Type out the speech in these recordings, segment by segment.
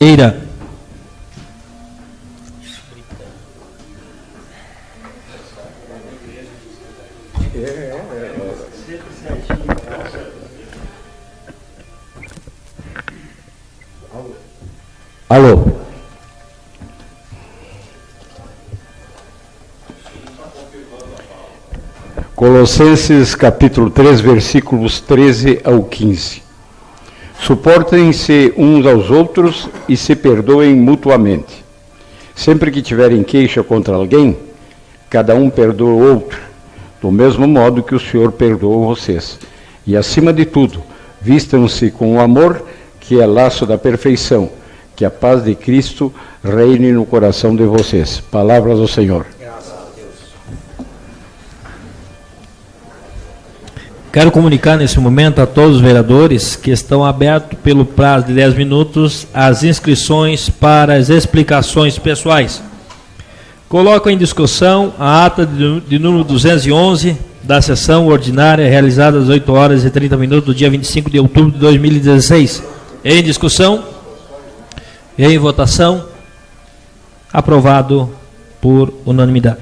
Eira. Alô. Colossenses capítulo 3, versículos 13 ao 15. Suportem-se uns aos outros e se perdoem mutuamente. Sempre que tiverem queixa contra alguém, cada um perdoa o outro, do mesmo modo que o Senhor perdoou vocês. E acima de tudo, vistam-se com o amor, que é laço da perfeição. Que a paz de Cristo reine no coração de vocês. Palavras do Senhor. Graças a Deus. Quero comunicar nesse momento a todos os vereadores que estão abertos pelo prazo de 10 minutos as inscrições para as explicações pessoais. Coloco em discussão a ata de número 211 da sessão ordinária realizada às 8 horas e 30 minutos do dia 25 de outubro de 2016. Em discussão. Em votação, aprovado por unanimidade.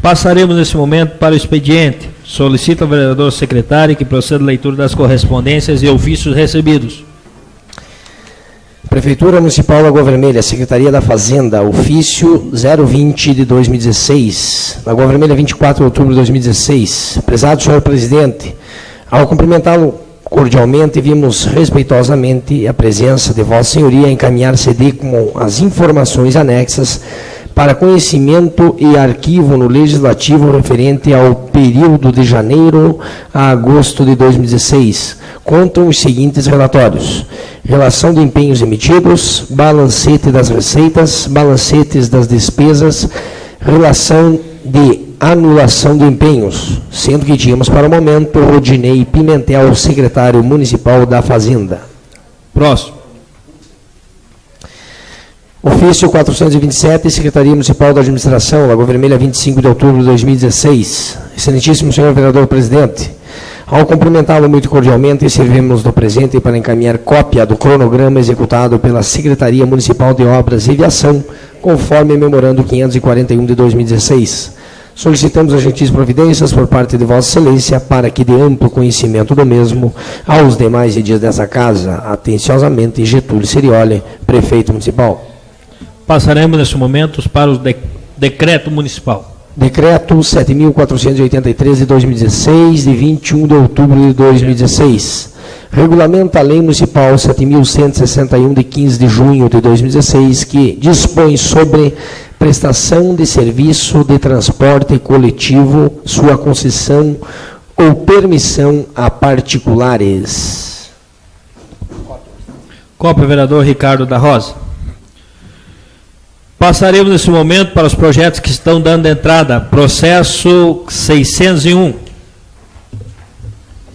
Passaremos nesse momento para o expediente. Solicita ao vereador secretário que proceda a leitura das correspondências e ofícios recebidos. Prefeitura Municipal da Água Vermelha, Secretaria da Fazenda, ofício 020 de 2016. Água Vermelha, 24 de outubro de 2016. Prezado senhor presidente, ao cumprimentá-lo cordialmente, vimos respeitosamente a presença de Vossa Senhoria encaminhar CD com as informações anexas para conhecimento e arquivo no Legislativo referente ao período de janeiro a agosto de 2016. Contam os seguintes relatórios: relação de empenhos emitidos, balancete das receitas, balancetes das despesas, relação de anulação de empenhos, sendo que tínhamos para o momento Rodinei Pimentel, secretário municipal da Fazenda. Próximo. Ofício 427, Secretaria Municipal da Administração, Lagoa Vermelha, 25 de outubro de 2016. Excelentíssimo senhor vereador presidente, ao cumprimentá-lo muito cordialmente, servimos do presente para encaminhar cópia do cronograma executado pela Secretaria Municipal de Obras e Viação, conforme memorando 541 de 2016. Solicitamos as gentis providências por parte de Vossa Excelência para que dê amplo conhecimento do mesmo aos demais edis dessa casa. Atenciosamente, Getúlio Cerioli, prefeito municipal. Passaremos nesse momento para o decreto municipal. Decreto 7.483 de 2016, de 21 de outubro de 2016. Regulamenta a Lei Municipal 7.161, de 15 de junho de 2016, que dispõe sobre prestação de serviço de transporte coletivo, sua concessão ou permissão a particulares. Cópia, vereador Ricardo da Rosa. Passaremos nesse momento para os projetos que estão dando entrada. Processo 601.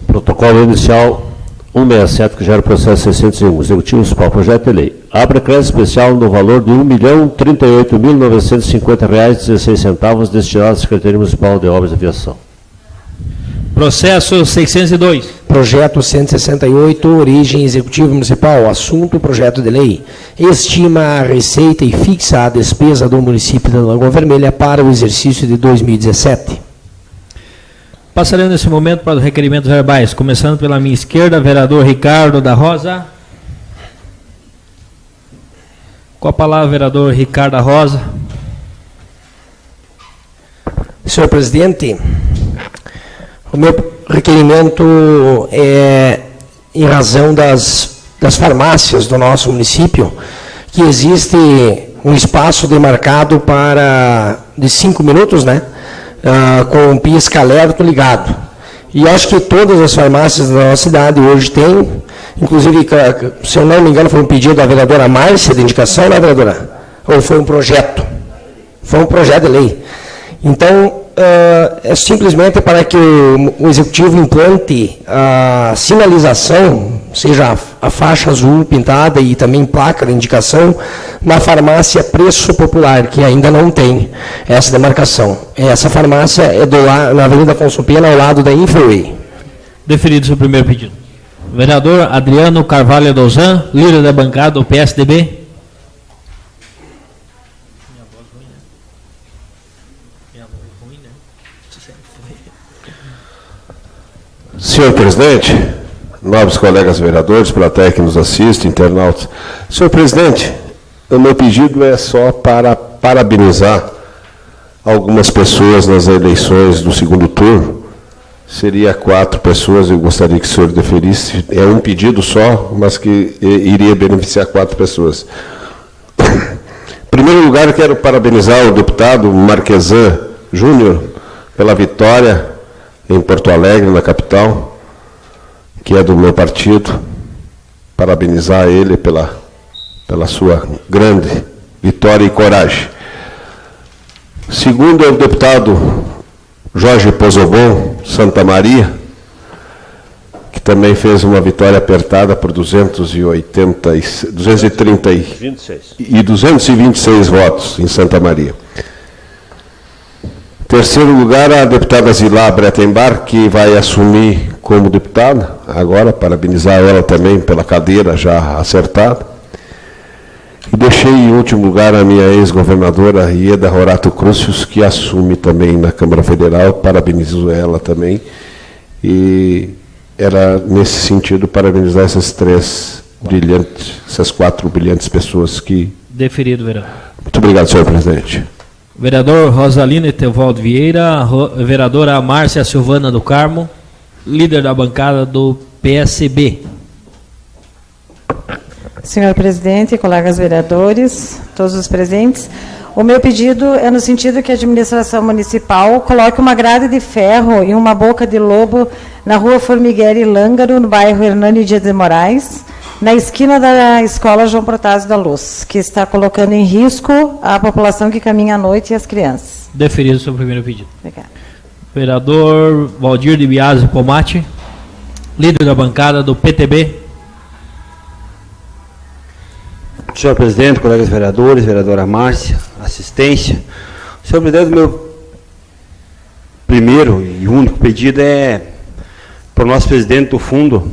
Protocolo inicial 167, que gera o processo 601. Executivo Municipal, projeto de lei. Abre crédito especial no valor de R$ 1.038.950,16 destinado à Secretaria Municipal de Obras e Aviação. Processo 602. Projeto 168, origem Executivo Municipal, assunto projeto de lei. Estima a receita e fixa a despesa do município da Lagoa Vermelha para o exercício de 2017. Passaremos nesse momento para os requerimentos verbais, começando pela minha esquerda, vereador Ricardo da Rosa. Com a palavra, vereador Ricardo da Rosa. Senhor presidente, o meu requerimento é em razão das farmácias do nosso município, que existe um espaço demarcado de 5 minutos, né? Com o pisca-alerta ligado. E acho que todas as farmácias da nossa cidade hoje têm, inclusive, se eu não me engano, foi um pedido da vereadora Márcia de indicação, né, vereadora? Ou foi um projeto? Foi um projeto de lei. Então, é simplesmente para que o Executivo implante a sinalização, seja a faixa azul pintada e também placa de indicação, na farmácia Preço Popular, que ainda não tem essa demarcação. Essa farmácia é na Avenida Afonso Pena, ao lado da Infoway. Deferido seu primeiro pedido. Vereador Adriano Carvalho Dozan, líder da bancada do PSDB. Senhor presidente, nobres colegas vereadores, plateia que nos assiste, internautas. Senhor presidente, o meu pedido é só para parabenizar algumas pessoas nas eleições do segundo turno. Seria 4 pessoas, eu gostaria que o senhor deferisse. É um pedido só, mas que iria beneficiar 4 pessoas. Em primeiro lugar, eu quero parabenizar o deputado Marquesan Júnior pela vitória em Porto Alegre, na capital, que é do meu partido. Parabenizar ele pela sua grande vitória e coragem. Segundo é o deputado Jorge Pozobon Santa Maria, que também fez uma vitória apertada por 226 votos em Santa Maria. Em terceiro lugar, a deputada Zilá Bretenbar, que vai assumir como deputada, agora, parabenizar ela também pela cadeira já acertada. E deixei em último lugar a minha ex-governadora Ieda Horato Crucius, que assume também na Câmara Federal, parabenizo ela também. E era, nesse sentido, parabenizar essas 4 brilhantes pessoas que... Deferido, vereador. Muito obrigado, senhor presidente. Vereador Rosalina Etevaldo Vieira, vereadora Márcia Silvana do Carmo, líder da bancada do PSB. Senhor presidente, colegas vereadores, todos os presentes, o meu pedido é no sentido que a administração municipal coloque uma grade de ferro e uma boca de lobo na rua Formigueira e Lângaro, no bairro Hernani Dias de Moraes, na esquina da escola João Protásio da Luz, que está colocando em risco a população que caminha à noite e as crianças. Deferido o seu primeiro pedido. Obrigada. Vereador Valdir de Biasi Pomate, líder da bancada do PTB. Senhor presidente, colegas vereadores, vereadora Márcia, assistência. Senhor presidente, meu primeiro e único pedido é para o nosso presidente do Fundo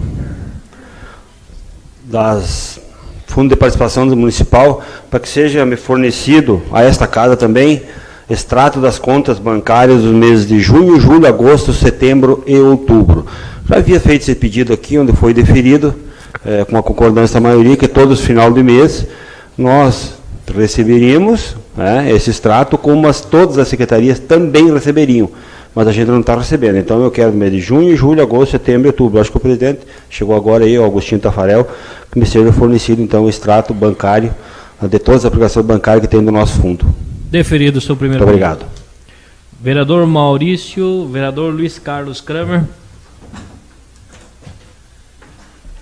de Participação Municipal, para que seja me fornecido a esta casa também extrato das contas bancárias dos meses de junho, julho, agosto, setembro e outubro. Já havia feito esse pedido aqui, onde foi deferido, com a concordância da maioria, que todos final de mês nós receberíamos esse extrato, como todas as secretarias também receberiam, mas a gente não está recebendo. Então eu quero no mês de junho, julho, agosto, setembro e outubro. Acho que o presidente chegou agora aí, o Agostinho Tafarel, que me seja fornecido então o extrato bancário de todas as aplicações bancárias que tem do nosso fundo. Deferido o seu primeiro pedido. Muito obrigado. Vereador Maurício, vereador Luiz Carlos Kramer.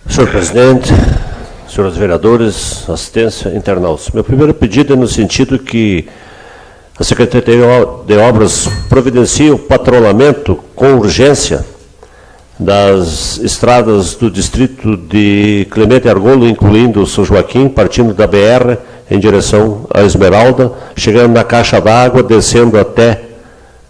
Senhor presidente, senhores vereadores, assistência, internautas. Meu primeiro pedido é no sentido que a Secretaria de Obras providencie o patrulhamento com urgência das estradas do distrito de Clemente Argolo, incluindo o São Joaquim, partindo da BR em direção à Esmeralda, chegando na caixa d'água, descendo até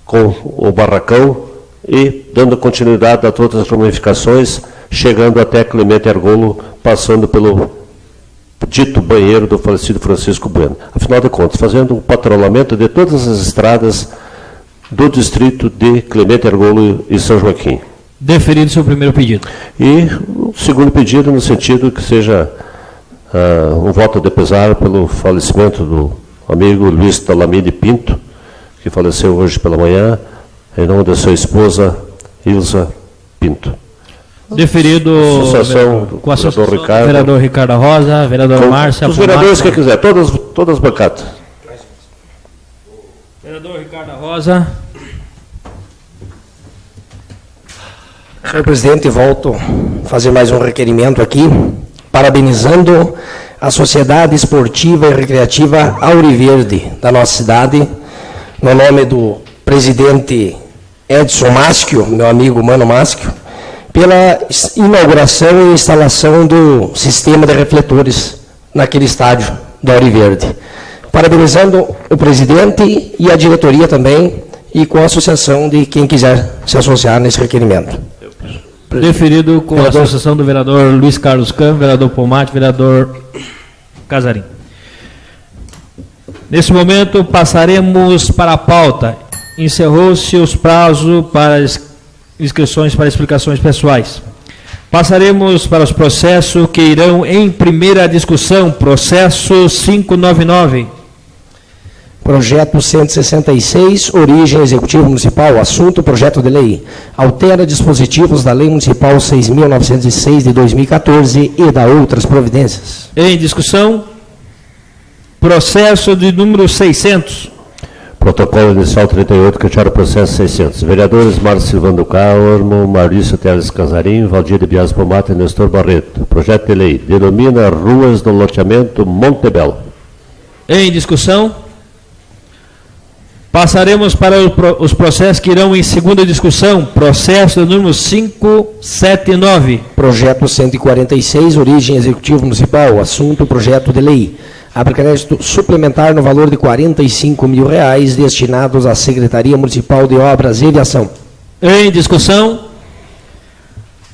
com o Barracão e dando continuidade a todas as ramificações, chegando até Clemente Argolo, passando pelo dito banheiro do falecido Francisco Bueno. Afinal de contas, fazendo o patrulhamento de todas as estradas do distrito de Clemente Argolo e São Joaquim. Deferido seu primeiro pedido. E o segundo pedido no sentido que seja um voto de pesar pelo falecimento do amigo Luiz Talamide Pinto, que faleceu hoje pela manhã, em nome da sua esposa, Ilza Pinto. Deferido com a associação, Ricardo, vereador Ricardo Rosa, vereadora Márcia. Os vereadores que quiser, todas as bancadas. Vereador Ricardo Rosa. Senhor presidente, volto a fazer mais um requerimento aqui, parabenizando a Sociedade Esportiva e Recreativa Auriverde da nossa cidade, no nome do presidente Edson Maschio, meu amigo Mano Maschio, pela inauguração e instalação do sistema de refletores naquele estádio da Auriverde. Parabenizando o presidente e a diretoria também, e com a associação de quem quiser se associar nesse requerimento. Deferido com a associação do vereador Luiz Carlos Cam, vereador Pomate, vereador Casarim. Nesse momento, passaremos para a pauta. Encerrou-se os prazos para inscrições para explicações pessoais. Passaremos para os processos que irão em primeira discussão. Processo 599. Projeto 166, origem Executivo Municipal, assunto projeto de lei. Altera dispositivos da Lei Municipal 6.906 de 2014 e da outras providências. Em discussão, processo de número 600. Protocolo inicial 38, que gera o processo 600. Vereadores Márcio Silvano do Carmo, Maurício Teles Casarim, Valdir de Bias Pomata e Nestor Barreto. Projeto de lei denomina ruas no loteamento Montebello. Em discussão, passaremos para os processos que irão em segunda discussão. Processo número 579. Projeto 146, origem Executivo Municipal, assunto projeto de lei. Abre crédito suplementar no valor de R$ 45 mil destinados à Secretaria Municipal de Obras e Viação. Em discussão,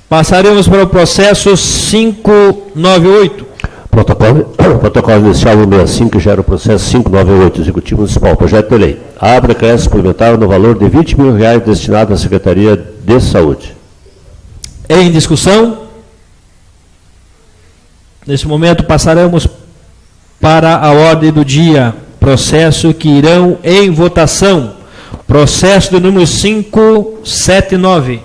passaremos para o processo 598. Protocolo inicial 165, que gera o processo 598, Executivo Municipal, projeto de lei. Abre crédito suplementar no valor de R$ 20 mil destinado à Secretaria de Saúde. Em discussão, nesse momento passaremos para a ordem do dia, processo que irão em votação. Processo do número 579.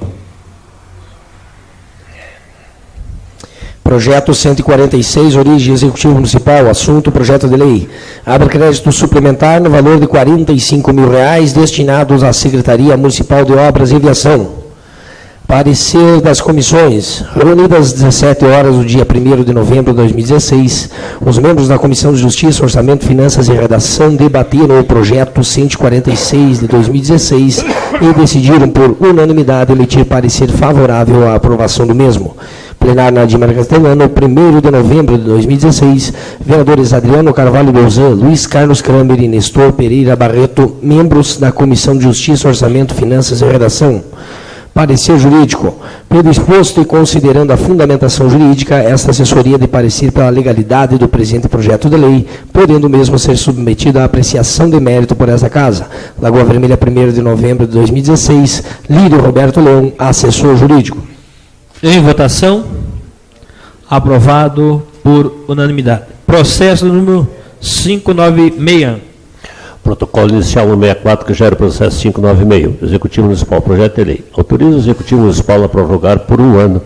Projeto 146, origem Executivo Municipal, assunto projeto de lei. Abre crédito suplementar no valor de R$ 45 mil destinados à Secretaria Municipal de Obras e Viação. Parecer das comissões. Reunidas às 17 horas do dia 1º de novembro de 2016, os membros da Comissão de Justiça, Orçamento, Finanças e Redação debateram o projeto 146 de 2016 e decidiram por unanimidade emitir parecer favorável à aprovação do mesmo. Plenário na Adimar Castelano, 1º de novembro de 2016, vereadores Adriano Carvalho Belzan, Luiz Carlos Kramer e Nestor Pereira Barreto, membros da Comissão de Justiça, Orçamento, Finanças e Redação. Parecer jurídico. Pelo exposto e considerando a fundamentação jurídica, esta assessoria de parecer pela legalidade do presente projeto de lei, podendo mesmo ser submetido à apreciação de mérito por esta Casa. Lagoa Vermelha, 1º de novembro de 2016, Lírio Roberto Leão, assessor jurídico. Em votação, aprovado por unanimidade. Processo número 596. Protocolo inicial 164, que gera o processo 596. Executivo Municipal, projeto de lei. Autoriza o Executivo Municipal a prorrogar por um ano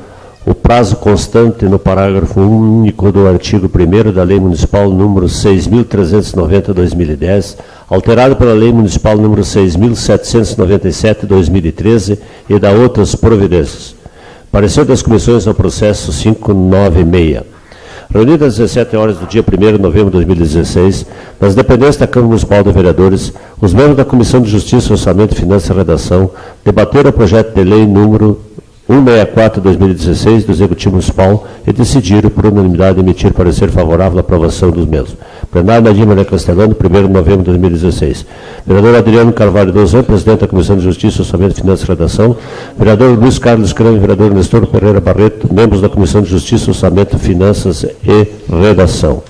o prazo constante no parágrafo único do artigo 1º da Lei Municipal número 6.390/2010, alterado pela Lei Municipal número 6.797/2013 e da outras providências. Parecer das comissões ao processo 596. Reunidas às 17 horas do dia 1º de novembro de 2016, nas dependências da Câmara Municipal de Vereadores, os membros da Comissão de Justiça, Orçamento, Finanças e Redação debateram o projeto de lei número 164/2016 do Executivo Municipal e decidiram, por unanimidade, emitir parecer favorável à aprovação dos mesmos. Plenário na Adimar Castelano, 1º de novembro de 2016. Vereador Adriano Carvalho Belzan, presidente da Comissão de Justiça, Orçamento, Finanças e Redação. Vereador Luiz Carlos Kramer, vereador Nestor Pereira Barreto, membros da Comissão de Justiça, Orçamento, Finanças e Redação.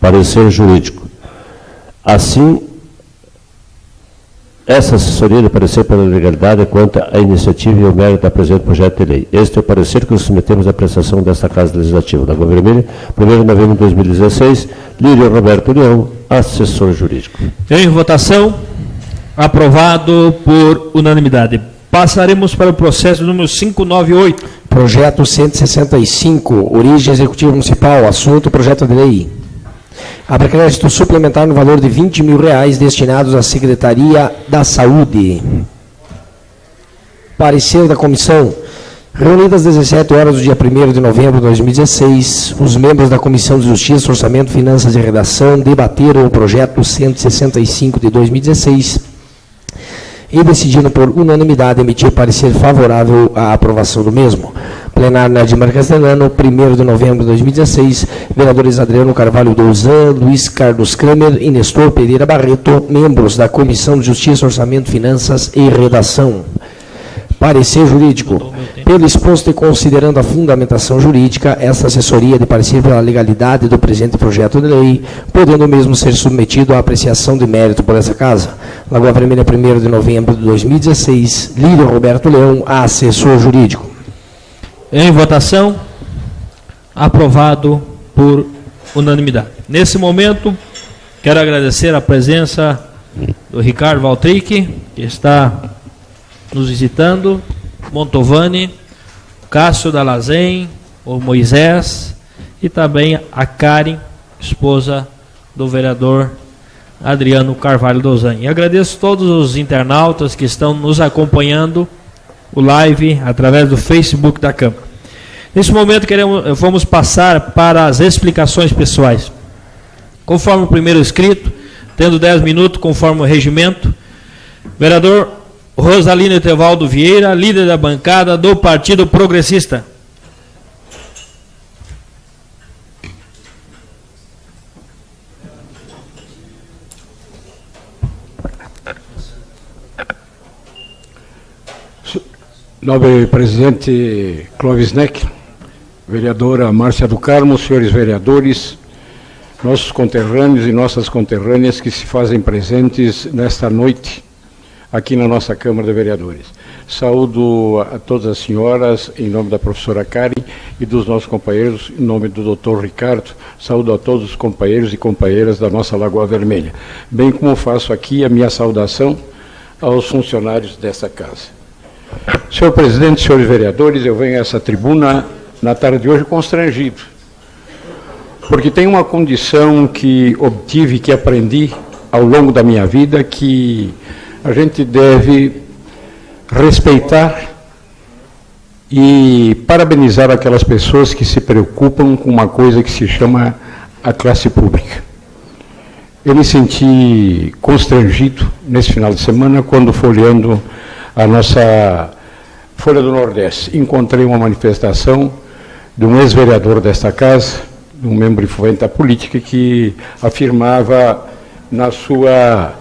Parecer jurídico. Assim, essa assessoria de parecer pela legalidade quanto à iniciativa e ao mérito da presente projeto de lei. Este é o parecer que submetemos à apreciação desta Casa Legislativa. Lagoa Vermelha, 1º de novembro de 2016, Lírio Roberto Leão, assessor jurídico. Em votação, aprovado por unanimidade. Passaremos para o processo número 598. Projeto 165, origem Executivo Municipal, assunto projeto de lei. Abre crédito suplementar no valor de R$ 20 mil destinados à Secretaria da Saúde. Parecer da comissão. Reunidas às 17 horas do dia 1º de novembro de 2016, os membros da Comissão de Justiça, Orçamento, Finanças e Redação debateram o projeto 165 de 2016 e decidiram por unanimidade emitir parecer favorável à aprovação do mesmo. Plenário na Adimar Castelano, 1º de novembro de 2016, vereadores Adriano Carvalho Belzan, Luiz Carlos Kramer e Nestor Pereira Barreto, membros da Comissão de Justiça, Orçamento, Finanças e Redação. Parecer jurídico. Pelo exposto e considerando a fundamentação jurídica, esta assessoria de parecer pela legalidade do presente projeto de lei, podendo mesmo ser submetido à apreciação de mérito por essa Casa. Lagoa Vermelha, 1º de novembro de 2016. Líder Roberto Leão, assessor jurídico. Em votação, aprovado por unanimidade. Nesse momento, quero agradecer a presença do Ricardo Valtric, que está nos visitando, Montovani, Cássio Dalazen, o Moisés e também a Karen, esposa do vereador Adriano Carvalho Dozan. E agradeço a todos os internautas que estão nos acompanhando o live através do Facebook da Câmara. Nesse momento vamos passar para as explicações pessoais. Conforme o primeiro escrito, tendo 10 minutos, conforme o regimento, vereador Rosalino Etevaldo Vieira, líder da bancada do Partido Progressista. Nobre presidente Clóvis Neck, vereadora Márcia do Carmo, senhores vereadores, nossos conterrâneos e nossas conterrâneas que se fazem presentes nesta noite aqui na nossa Câmara de Vereadores. Saúdo a todas as senhoras em nome da professora Karen e dos nossos companheiros em nome do doutor Ricardo. Saúdo a todos os companheiros e companheiras da nossa Lagoa Vermelha, bem como faço aqui a minha saudação aos funcionários dessa casa. Senhor presidente, senhores vereadores, eu venho a essa tribuna na tarde de hoje constrangido, porque tem uma condição que obtive, que aprendi ao longo da minha vida, que a gente deve respeitar e parabenizar aquelas pessoas que se preocupam com uma coisa que se chama a classe pública. Eu me senti constrangido nesse final de semana quando, folheando a nossa Folha do Nordeste, encontrei uma manifestação de um ex-vereador desta casa, de um membro influente da política, que afirmava na sua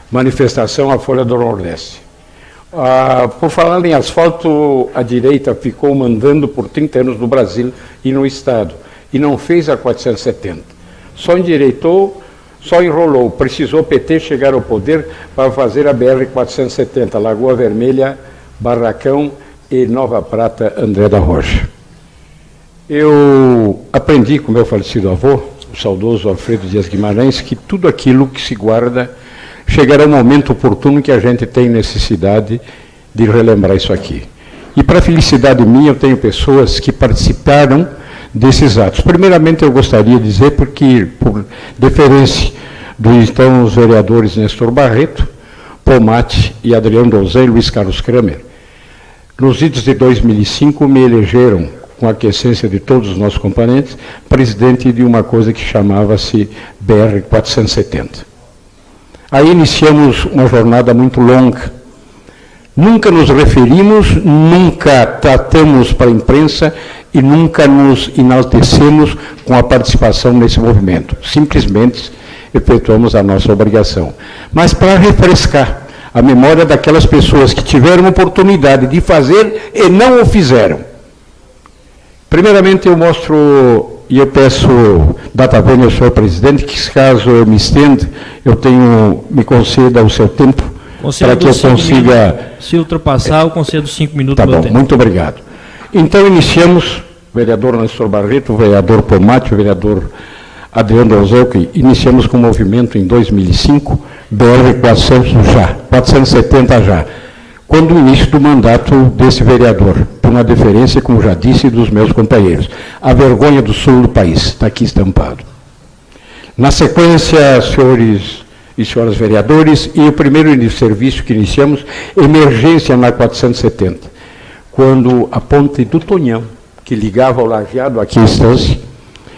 manifestação a Folha do Nordeste. Por falar em asfalto, a direita ficou mandando por 30 anos no Brasil e no Estado, e não fez a 470. Só endireitou, só enrolou. Precisou o PT chegar ao poder para fazer a BR-470, Lagoa Vermelha, Barracão e Nova Prata, André da Rocha. Eu aprendi com meu falecido avô, o saudoso Alfredo Dias Guimarães, que tudo aquilo que se guarda chegará um momento oportuno que a gente tem necessidade de relembrar isso aqui. E para felicidade minha, eu tenho pessoas que participaram desses atos. Primeiramente, eu gostaria de dizer, porque por deferência dos então os vereadores Nestor Barreto, Pomate e Adriano Dozan e Luiz Carlos Kramer, nos idos de 2005 me elegeram, com a aquiescência de todos os nossos componentes, presidente de uma coisa que chamava-se BR-470. Aí iniciamos uma jornada muito longa. Nunca nos referimos, nunca tratamos para a imprensa e nunca nos enaltecemos com a participação nesse movimento. Simplesmente efetuamos a nossa obrigação. Mas para refrescar a memória daquelas pessoas que tiveram oportunidade de fazer e não o fizeram. Primeiramente eu mostro, e eu peço data vênia ao senhor presidente, que caso eu me estenda, me conceda o seu tempo, para que eu consiga... Se ultrapassar, eu concedo 5 minutos. Tá bom, muito obrigado. Então iniciamos, vereador Nestor Barreto, vereador Pomate, vereador Adriano Dozan, iniciamos com o movimento em 2005, BR-470 já, quando o início do mandato desse vereador, por uma deferência, como já disse, dos meus companheiros. A vergonha do sul do país, está aqui estampado. Na sequência, senhores e senhoras vereadores, e o primeiro serviço que iniciamos, emergência na 470, quando a ponte do Tonhão, que ligava ao Lajeado, aqui em Estância,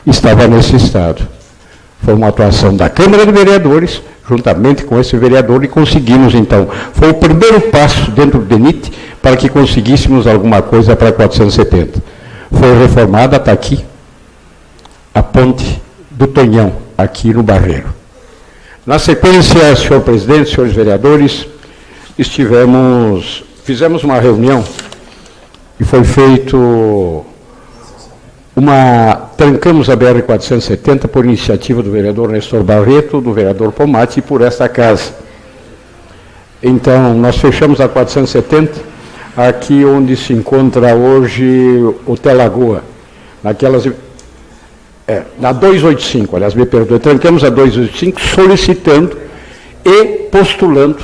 estava nesse estado. Foi uma atuação da Câmara de Vereadores, juntamente com esse vereador, e conseguimos, então, foi o primeiro passo dentro do DENIT para que conseguíssemos alguma coisa para 470. Foi reformada, está aqui, a ponte do Tonhão, aqui no Barreiro. Na sequência, senhor presidente, senhores vereadores, fizemos uma reunião e foi feito trancamos a BR-470 por iniciativa do vereador Nestor Barreto, do vereador Pomate e por esta casa. Então, nós fechamos a 470, aqui onde se encontra hoje o Telagoa, naquelas... na 285, aliás, me perdoe, trancamos a 285 solicitando e postulando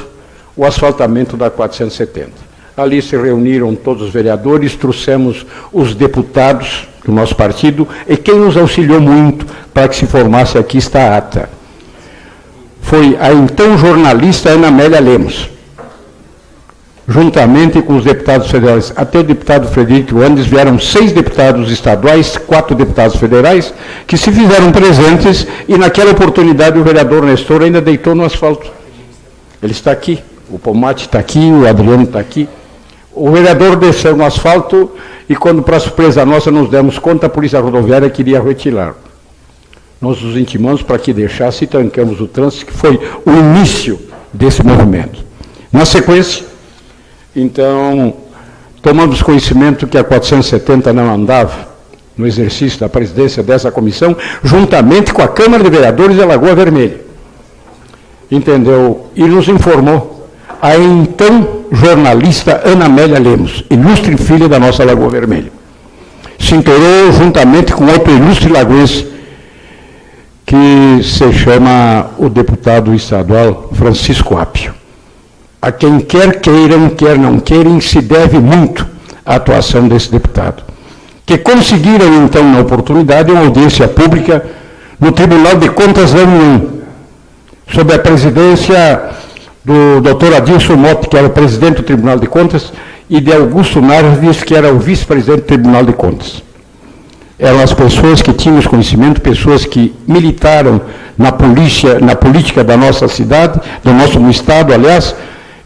o asfaltamento da 470. Ali se reuniram todos os vereadores, trouxemos os deputados do nosso partido e quem nos auxiliou muito para que se formasse aqui está a ata. Foi a então jornalista Ana Amélia Lemos, juntamente com os deputados federais. Até o deputado Frederico Andes vieram 6 deputados estaduais, 4 deputados federais, que se fizeram presentes e naquela oportunidade o vereador Nestor ainda deitou no asfalto. Ele está aqui, o Pomate está aqui, o Adriano está aqui. O vereador desceu no asfalto e quando, para surpresa nossa, nos demos conta, a Polícia Rodoviária queria retirar. Nós nos intimamos para que deixasse e trancamos o trânsito, que foi o início desse movimento. Na sequência, então, tomamos conhecimento que a 470 não andava no exercício da presidência dessa comissão, juntamente com a Câmara de Vereadores de Lagoa Vermelha. Entendeu? E nos informou a então jornalista Ana Amélia Lemos, ilustre filha da nossa Lagoa Vermelha. Se inteirou juntamente com outro ilustre lagoense, que se chama o deputado estadual Francisco Apio. A quem quer queiram, quer não queiram, se deve muito a atuação desse deputado, que conseguiram, então, na oportunidade, uma audiência pública no Tribunal de Contas da União, sob a presidência do Dr. Adilson Motti, que era o presidente do Tribunal de Contas, e de Augusto Nardes, que era o vice-presidente do Tribunal de Contas. Eram as pessoas que tínhamos conhecimento, pessoas que militaram na política da nossa cidade, do nosso estado, aliás,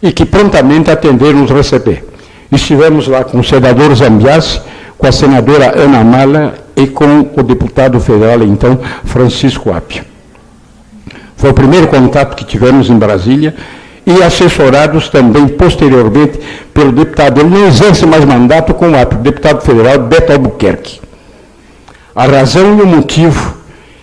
e que prontamente atenderam nos receber. Estivemos lá com o senador Zambiassi, com a senadora Ana Amália e com o deputado federal, então, Francisco Apio. Foi o primeiro contato que tivemos em Brasília e assessorados também, posteriormente, pelo deputado, ele não exerce mais mandato com o Apio, o deputado federal Beto Albuquerque. A razão e o motivo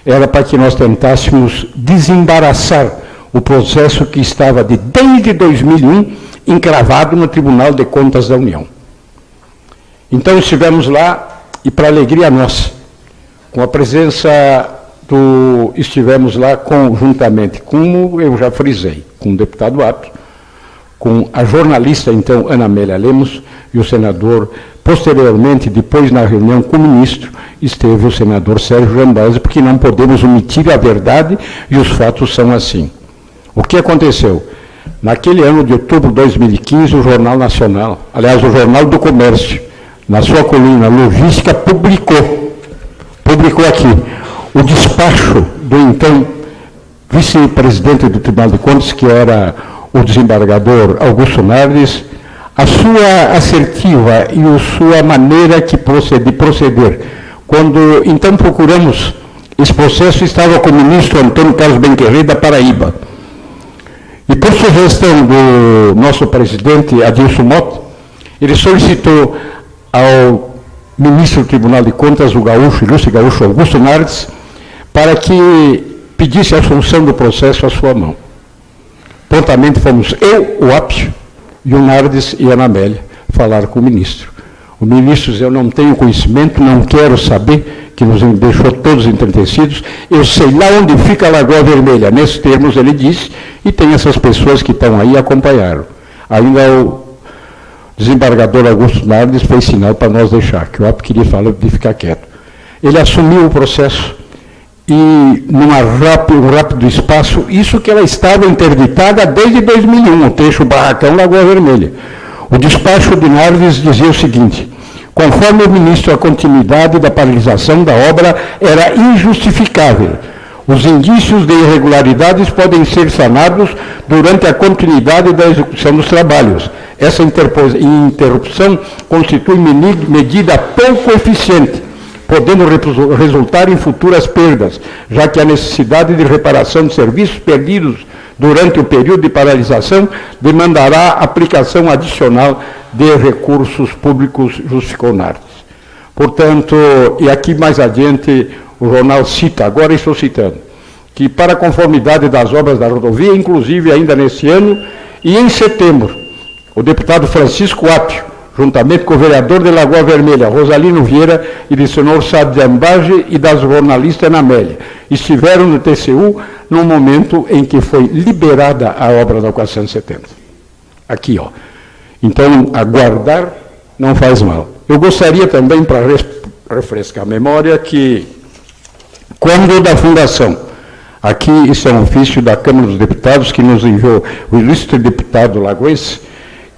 era para que nós tentássemos desembaraçar o processo que estava desde 2001 encravado no Tribunal de Contas da União. Então estivemos lá e, para alegria nossa, com a presença estivemos lá conjuntamente, como eu já frisei, com o deputado Apio, com a jornalista, então, Ana Amélia Lemos, e o senador, posteriormente, depois na reunião com o ministro, esteve o senador Sérgio Randazzi, porque não podemos omitir a verdade e os fatos são assim. O que aconteceu? Naquele ano de outubro de 2015, o Jornal Nacional, aliás, o Jornal do Comércio, na sua coluna Logística, publicou aqui o despacho do então vice-presidente do Tribunal de Contas, que era o desembargador Augusto Nardes, a sua assertiva e a sua maneira de proceder. Quando então procuramos esse processo, estava com o ministro Antônio Carlos Benquerê da Paraíba. E por sugestão do nosso presidente Adilson Motti, ele solicitou ao ministro do Tribunal de Contas, o gaúcho, ilustre gaúcho Augusto Nardes, para que pedisse a solução do processo à sua mão. Prontamente fomos eu, o Apio, e o Nardes e a Ana Amélia falar com o ministro. O ministro disse, eu não tenho conhecimento, não quero saber, que nos deixou todos entretecidos, eu sei lá onde fica a Lagoa Vermelha. Nesses termos ele disse, e tem essas pessoas que estão aí e acompanharam. Ainda o desembargador Augusto Nardes fez sinal para nós deixar, que o Apio queria falar de ficar quieto. Ele assumiu o processo e, num rápido espaço, isso que ela estava interditada desde 2001, o trecho Barracão Lagoa Vermelha. O despacho de Nardes dizia o seguinte: conforme o ministro, a continuidade da paralisação da obra era injustificável. Os indícios de irregularidades podem ser sanados durante a continuidade da execução dos trabalhos. Essa interrupção constitui medida pouco eficiente, podendo resultar em futuras perdas, já que a necessidade de reparação de serviços perdidos durante o período de paralisação demandará aplicação adicional de recursos públicos, justificou Nardes. Portanto, e aqui mais adiante o jornal cita, agora estou citando, que para a conformidade das obras da rodovia, inclusive ainda nesse ano, E em setembro, o deputado Francisco Apio, juntamente com o vereador de Lagoa Vermelha, Rosalino Vieira, e do senhor Sadiambage e da jornalista Ana Amélia, estiveram no TCU no momento em que foi liberada a obra da 470. Aqui, ó. Então, aguardar não faz mal. Eu gostaria também, para refrescar a memória, que quando da fundação, aqui isso é um ofício da Câmara dos Deputados que nos enviou o ilustre deputado lagoense,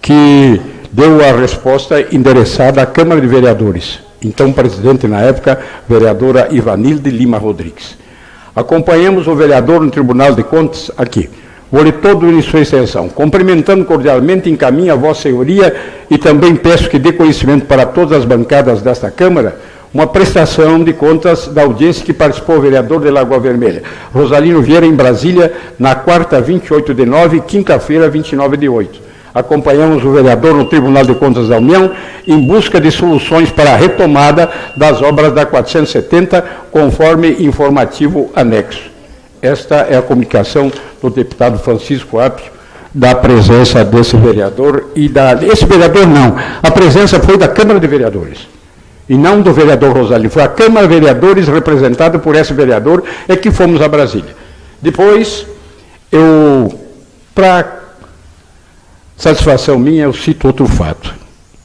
que deu a resposta endereçada à Câmara de Vereadores. Então, presidente na época, vereadora Ivanilde Lima Rodrigues. Acompanhamos o vereador no Tribunal de Contas aqui. Vou ler todo em sua extensão. Cumprimentando cordialmente, encaminho a Vossa Senhoria e também peço que dê conhecimento para todas as bancadas desta Câmara uma prestação de contas da audiência que participou o vereador de Lagoa Vermelha, Rosalino Vieira, em Brasília, na quarta, 28 de 9, quinta-feira, 29 de 8. Acompanhamos o vereador no Tribunal de Contas da União em busca de soluções para a retomada das obras da 470, conforme informativo anexo. Esta é a comunicação do deputado Francisco Apio, da presença desse vereador e esse vereador não, a presença foi da Câmara de Vereadores, e não do vereador Rosalino, foi a Câmara de Vereadores, representada por esse vereador, é que fomos a Brasília. Depois, para satisfação minha, eu cito outro fato.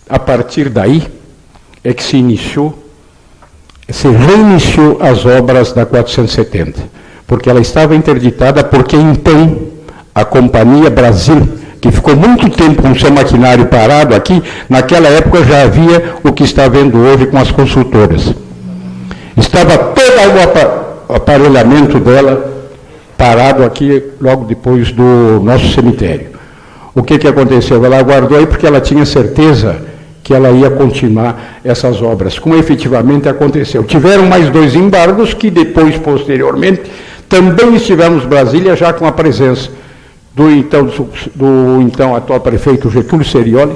A partir daí é que se reiniciou as obras da 470, porque ela estava interditada porque então a Companhia Brasil, que ficou muito tempo com o seu maquinário parado aqui, naquela época já havia o que está havendo hoje com as construtoras. Estava todo o aparelhamento dela parado aqui logo depois do nosso cemitério. O que aconteceu? Ela aguardou aí porque ela tinha certeza que ela ia continuar essas obras, como efetivamente aconteceu. Tiveram mais 2 embargos que depois, posteriormente, também estivemos em Brasília já com a presença do então atual prefeito Getúlio Serioli,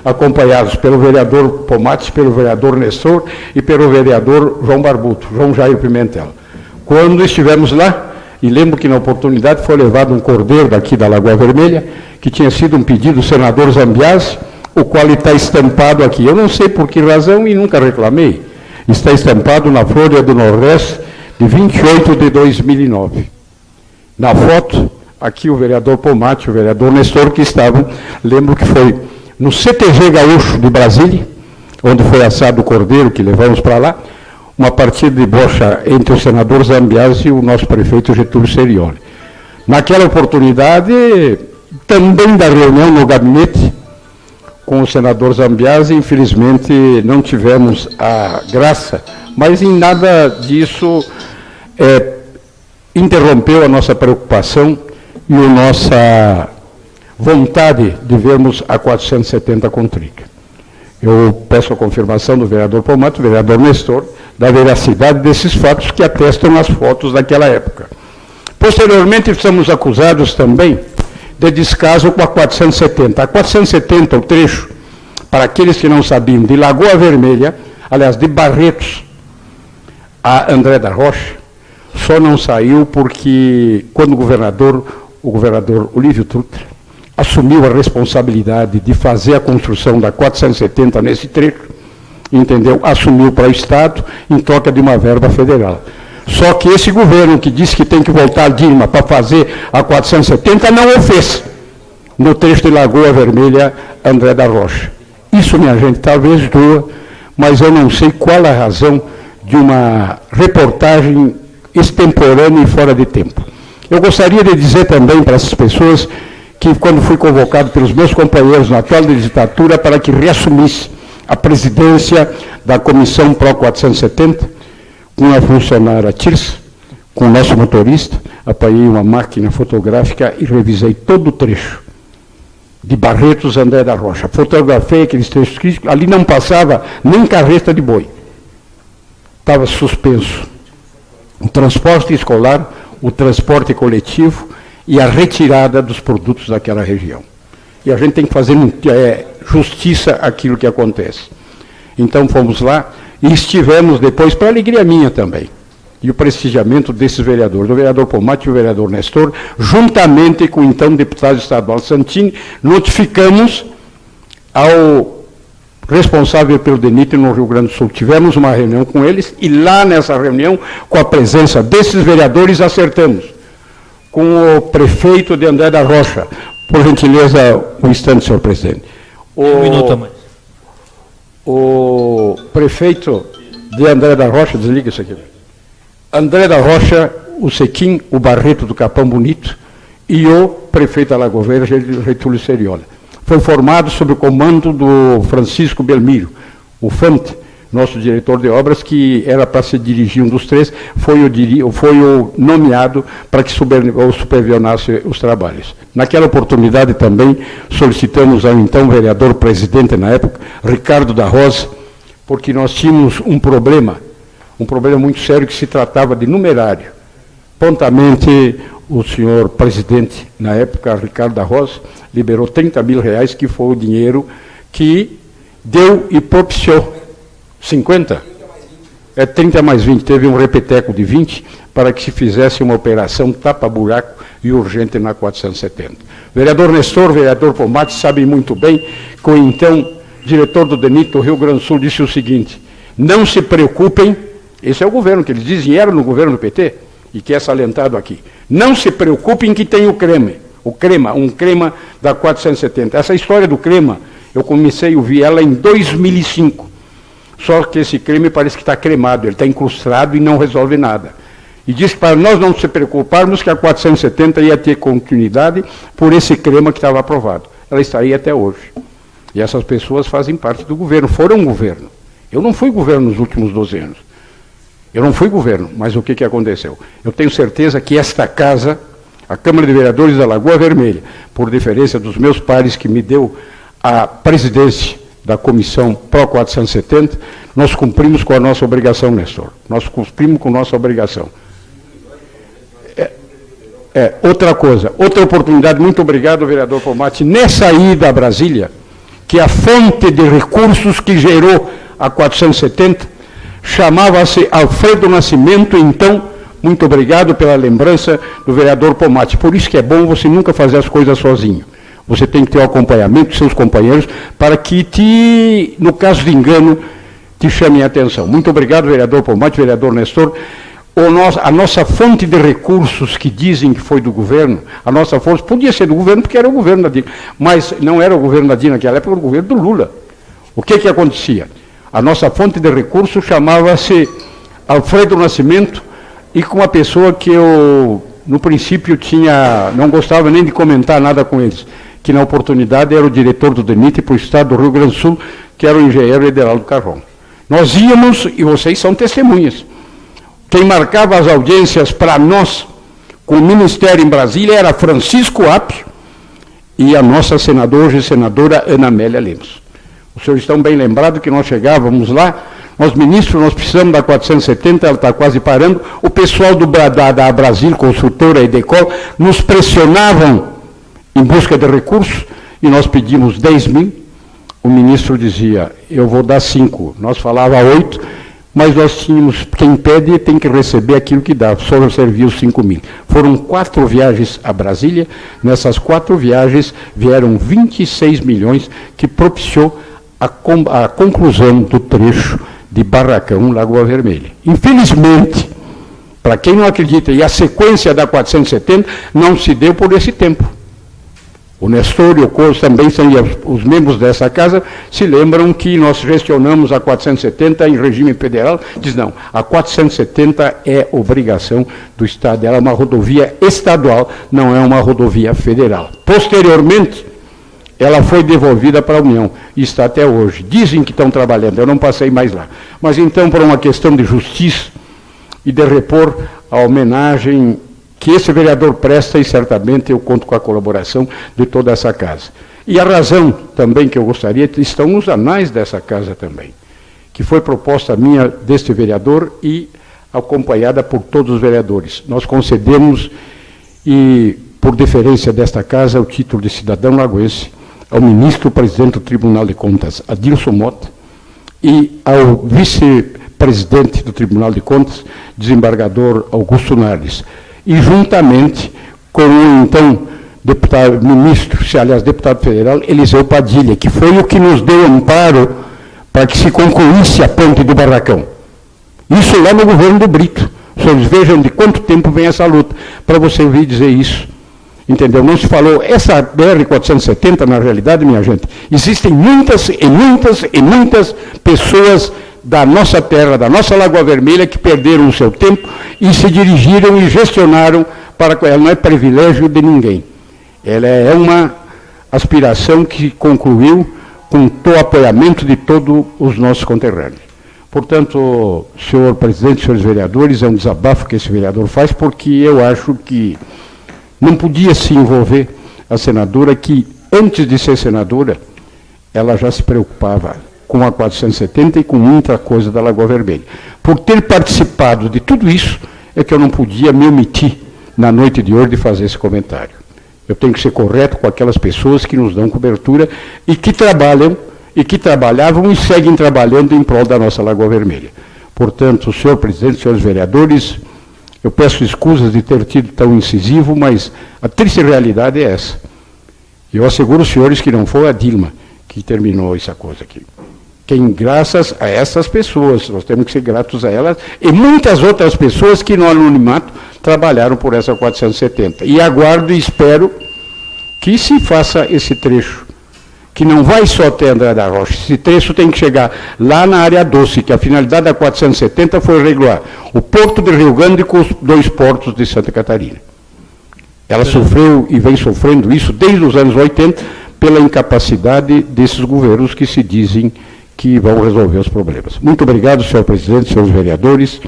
acompanhados pelo vereador Pomates, pelo vereador Nestor e pelo vereador João Barbuto, João Jair Pimentel. Quando estivemos lá, e lembro que na oportunidade foi levado um cordeiro daqui da Lagoa Vermelha, que tinha sido um pedido do senador Zambiase, o qual está estampado aqui. Eu não sei por que razão e nunca reclamei. Está estampado na Folha do Nordeste, de 28 de 2009. Na foto, aqui o vereador Pomate, o vereador Nestor, que estavam, lembro que foi no CTG Gaúcho de Brasília, onde foi assado o cordeiro que levamos para lá, uma partida de bocha entre o senador Zambiase e o nosso prefeito Getúlio Serioli. Naquela oportunidade, também da reunião no gabinete com o senador Zambiase, infelizmente não tivemos a graça, mas em nada disso interrompeu a nossa preocupação e a nossa vontade de vermos a 470 com trilha. Eu peço a confirmação do vereador Pomato, do vereador Nestor, da veracidade desses fatos que atestam as fotos daquela época. Posteriormente, fomos acusados também de descaso com a 470. A 470, o trecho, para aqueles que não sabiam, de Lagoa Vermelha, aliás, de Barretos a André da Rocha, só não saiu porque, quando o governador Olívio Dutra assumiu a responsabilidade de fazer a construção da 470 nesse trecho, entendeu? Assumiu para o Estado em troca de uma verba federal. Só que esse governo que disse que tem que voltar a Dilma para fazer a 470 não o fez no trecho de Lagoa Vermelha, André da Rocha. Isso, minha gente, talvez doa, mas eu não sei qual a razão de uma reportagem extemporânea e fora de tempo. Eu gostaria de dizer também para essas pessoas que, quando fui convocado pelos meus companheiros na atual legislatura para que reassumisse a presidência da Comissão Pro 470, com a funcionária Tirsa, com o nosso motorista, apanhei uma máquina fotográfica e revisei todo o trecho de Barretos André da Rocha. Fotografei aqueles trechos críticos, ali não passava nem carreta de boi. Estava suspenso o transporte escolar, o transporte coletivo e a retirada dos produtos daquela região. E a gente tem que fazer justiça àquilo que acontece. Então fomos lá e estivemos depois, para alegria minha também, e o prestigiamento desses vereadores, o vereador Pomate e o vereador Nestor, juntamente com o então deputado estadual Santini, notificamos ao responsável pelo DENIT no Rio Grande do Sul. Tivemos uma reunião com eles e lá nessa reunião, com a presença desses vereadores, acertamos com o prefeito de André da Rocha. Por gentileza, um instante, senhor presidente. Um minuto a mais. O prefeito de André da Rocha, desliga isso aqui. André da Rocha, o Sequim, o Barreto do Capão Bonito e o prefeito Alagoveira, Getúlio Seriola. Foi formado sob o comando do Francisco Belmiro, o Fante, nosso diretor de obras, que era para se dirigir um dos três, foi o nomeado para que supervisionasse os trabalhos. Naquela oportunidade também solicitamos ao então vereador presidente na época, Ricardo da Rosa, porque nós tínhamos um problema muito sério que se tratava de numerário. Prontamente, o senhor presidente, na época, Ricardo da Rosa, liberou 30 mil reais, que foi o dinheiro que deu e propiciou 50? 30 mais 20, teve um repeteco de 20 para que se fizesse uma operação tapa-buraco e urgente na 470. Vereador Nestor, vereador Pomate, sabem muito bem que o então diretor do DENIT do Rio Grande do Sul disse o seguinte: não se preocupem, esse é o governo que eles dizem, era no governo do PT, e que é salientado aqui, não se preocupem que tem um crema da 470. Essa história do crema, eu comecei a ouvir ela em 2005, só que esse creme parece que está cremado, ele está incrustado e não resolve nada. E diz que para nós não se preocuparmos que a 470 ia ter continuidade por esse crema que estava aprovado. Ela está aí até hoje. E essas pessoas fazem parte do governo, foram governo. Eu não fui governo nos últimos 12 anos. Eu não fui governo, mas o que aconteceu? Eu tenho certeza que esta casa, a Câmara de Vereadores da Lagoa Vermelha, por deferência dos meus pares que me deu a presidência da Comissão Pro 470, nós cumprimos com a nossa obrigação, Nestor. Nós cumprimos com a nossa obrigação. Outra coisa, outra oportunidade, muito obrigado, vereador Pomate, nessa ida a Brasília, que a fonte de recursos que gerou a 470 chamava-se Alfredo Nascimento, então, muito obrigado pela lembrança do vereador Pomate. Por isso que é bom você nunca fazer as coisas sozinho. Você tem que ter o acompanhamento dos seus companheiros para que, no caso de engano, te chamem a atenção. Muito obrigado, vereador Pomate, vereador Nestor. A nossa fonte de recursos que dizem que foi do governo, a nossa fonte podia ser do governo porque era o governo da Dina, mas não era o governo da Dina naquela época, era o governo do Lula. O que acontecia? A nossa fonte de recursos chamava-se Alfredo Nascimento e com uma pessoa que eu, no princípio, não gostava nem de comentar nada com eles, que na oportunidade era o diretor do DENIT para o estado do Rio Grande do Sul, que era o engenheiro Ederaldo Carrão. Nós íamos, e vocês são testemunhas, quem marcava as audiências para nós, com o Ministério em Brasília, era Francisco Apio e a nossa senadora, hoje senadora Ana Amélia Lemos. Os senhores estão bem lembrados que nós chegávamos lá, nós ministros, nós precisamos da 470, ela está quase parando, o pessoal da Brasil, construtora e Decol, nos pressionavam em busca de recursos, e nós pedimos 10 mil, o ministro dizia, eu vou dar 5, nós falava 8, mas nós tínhamos, quem pede tem que receber aquilo que dá, só serviu os 5 mil. Foram 4 viagens a Brasília, nessas 4 viagens vieram 26 milhões, que propiciou a conclusão do trecho de Barracão, Lagoa Vermelha. Infelizmente, para quem não acredita, e a sequência da 470 não se deu por esse tempo. O Nestor e o Coelho também são os membros dessa casa, se lembram que nós gestionamos a 470 em regime federal, diz não, a 470 é obrigação do Estado, ela é uma rodovia estadual, não é uma rodovia federal. Posteriormente, ela foi devolvida para a União, e está até hoje. Dizem que estão trabalhando, eu não passei mais lá. Mas então, por uma questão de justiça e de repor a homenagem que esse vereador presta, e certamente eu conto com a colaboração de toda essa casa. E a razão também que eu gostaria, estão nos anais dessa casa também, que foi proposta minha deste vereador e acompanhada por todos os vereadores. Nós concedemos, e por deferência desta casa, o título de cidadão lagoense ao ministro-presidente do Tribunal de Contas, Adilson Mota, e ao presidente do Tribunal de Contas, desembargador Augusto Nardes, e juntamente com o então deputado federal Eliseu Padilha, que foi o que nos deu amparo para que se concluísse a ponte do Barracão. Isso lá no governo do Brito. Vocês vejam de quanto tempo vem essa luta, para você ouvir dizer isso. Entendeu? Não se falou, essa BR-470, na realidade, minha gente, existem muitas e muitas e muitas pessoas da nossa terra, da nossa Lagoa Vermelha, que perderam o seu tempo e se dirigiram e gestionaram para ela. Não é privilégio de ninguém. Ela é uma aspiração que concluiu com o apoiamento de todos os nossos conterrâneos. Portanto, senhor presidente, senhores vereadores, é um desabafo que esse vereador faz, porque eu acho que não podia se envolver a senadora, que antes de ser senadora, ela já se preocupava com a 470 e com muita coisa da Lagoa Vermelha. Por ter participado de tudo isso, é que eu não podia me omitir, na noite de hoje, de fazer esse comentário. Eu tenho que ser correto com aquelas pessoas que nos dão cobertura e que trabalham, e que trabalhavam e seguem trabalhando em prol da nossa Lagoa Vermelha. Portanto, senhor presidente, senhores vereadores, eu peço escusas de ter tido tão incisivo, mas a triste realidade é essa. Eu asseguro aos senhores que não foi a Dilma que terminou essa coisa aqui. Quem, graças a essas pessoas, nós temos que ser gratos a elas, e muitas outras pessoas que no anonimato trabalharam por essa 470. E aguardo e espero que se faça esse trecho, que não vai só até André da Rocha, esse trecho tem que chegar lá na área doce, que a finalidade da 470 foi regular o Porto de Rio Grande com os 2 portos de Santa Catarina. Ela sofreu e vem sofrendo isso desde os anos 80 pela incapacidade desses governos que se dizem que vão resolver os problemas. Muito obrigado, senhor presidente, senhores vereadores,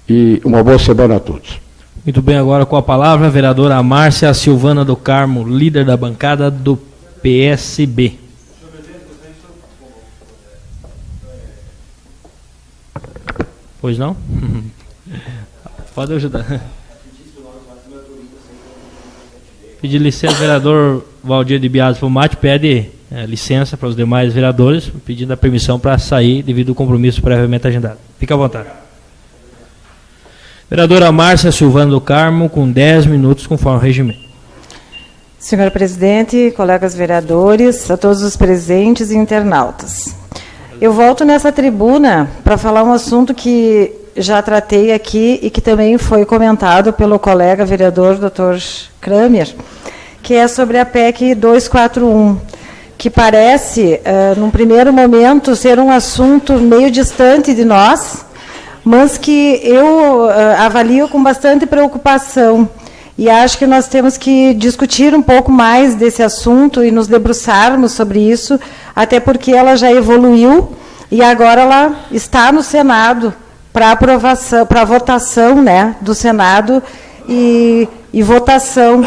e uma boa semana a todos. Muito bem, agora com a palavra a vereadora Márcia Silvana do Carmo, líder da bancada do PSB. Pois não? Pode ajudar. Pedir licença, vereador Valdir de Bias Fumati pede licença para os demais vereadores, pedindo a permissão para sair devido ao compromisso previamente agendado. Fique à vontade. Vereadora Márcia Silvana do Carmo, com 10 minutos, conforme o regimento. Senhor presidente, colegas vereadores, a todos os presentes e internautas. Eu volto nessa tribuna para falar um assunto que já tratei aqui e que também foi comentado pelo colega vereador Dr. Kramer, que é sobre a PEC 241, que parece, num primeiro momento, ser um assunto meio distante de nós, mas que eu avalio com bastante preocupação. E acho que nós temos que discutir um pouco mais desse assunto e nos debruçarmos sobre isso, até porque ela já evoluiu e agora ela está no Senado para aprovação, para votação, né, do Senado e votação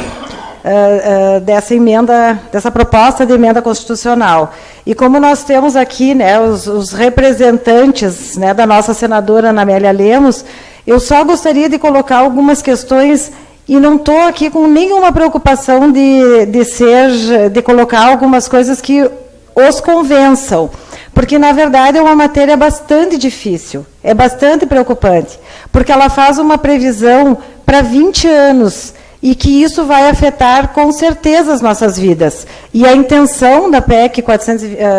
dessa emenda, dessa proposta de emenda constitucional. E como nós temos aqui, né, os representantes, né, da nossa senadora Ana Amélia Lemos, eu só gostaria de colocar algumas questões. E não estou aqui com nenhuma preocupação de colocar algumas coisas que os convençam, porque, na verdade, é uma matéria bastante difícil, é bastante preocupante, porque ela faz uma previsão para 20 anos, e que isso vai afetar, com certeza, as nossas vidas. E a intenção da PEC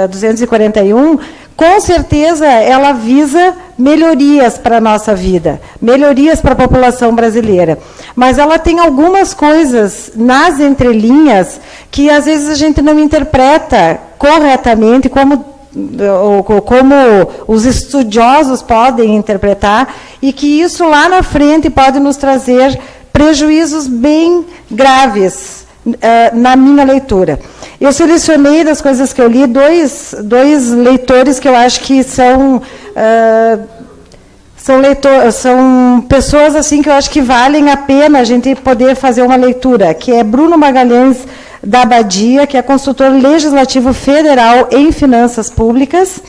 241, com certeza, ela visa melhorias para a nossa vida, melhorias para a população brasileira. Mas ela tem algumas coisas nas entrelinhas que, às vezes, a gente não interpreta corretamente, como os estudiosos podem interpretar, e que isso, lá na frente, pode nos trazer prejuízos bem graves na minha leitura. Eu selecionei, das coisas que eu li, dois leitores que eu acho que são pessoas assim que eu acho que valem a pena a gente poder fazer uma leitura, que é Bruno Magalhães da Abadia, que é consultor legislativo federal em finanças públicas,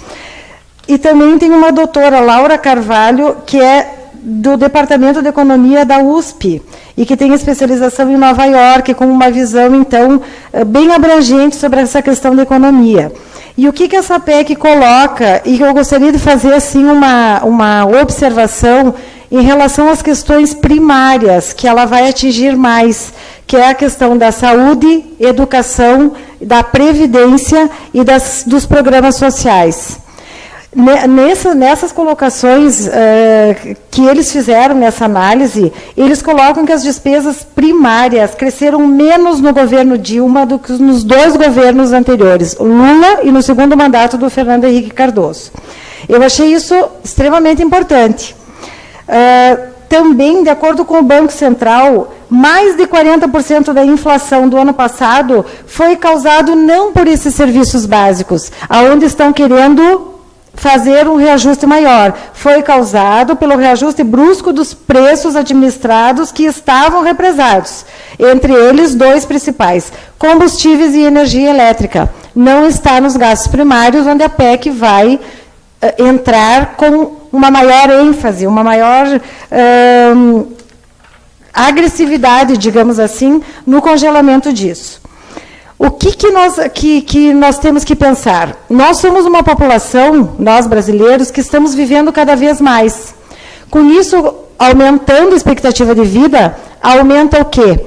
e também tem uma doutora, Laura Carvalho, que é do Departamento de Economia da USP, e que tem especialização em Nova York, com uma visão, então, bem abrangente sobre essa questão da economia. E o que essa PEC coloca, e eu gostaria de fazer assim uma observação em relação às questões primárias, que ela vai atingir mais, que é a questão da saúde, educação, da previdência e dos programas sociais. Nessas colocações que eles fizeram nessa análise, eles colocam que as despesas primárias cresceram menos no governo Dilma do que nos 2 governos anteriores, Lula e no segundo mandato do Fernando Henrique Cardoso. Eu achei isso extremamente importante. Também, de acordo com o Banco Central, mais de 40% da inflação do ano passado foi causado não por esses serviços básicos, aonde estão querendo fazer um reajuste maior. Foi causado pelo reajuste brusco dos preços administrados que estavam represados. Entre eles, 2 principais, combustíveis e energia elétrica. Não está nos gastos primários, onde a PEC vai entrar com uma maior ênfase, uma maior agressividade, digamos assim, no congelamento disso. O que nós temos que pensar? Nós somos uma população, nós brasileiros, que estamos vivendo cada vez mais. Com isso, aumentando a expectativa de vida, aumenta o quê?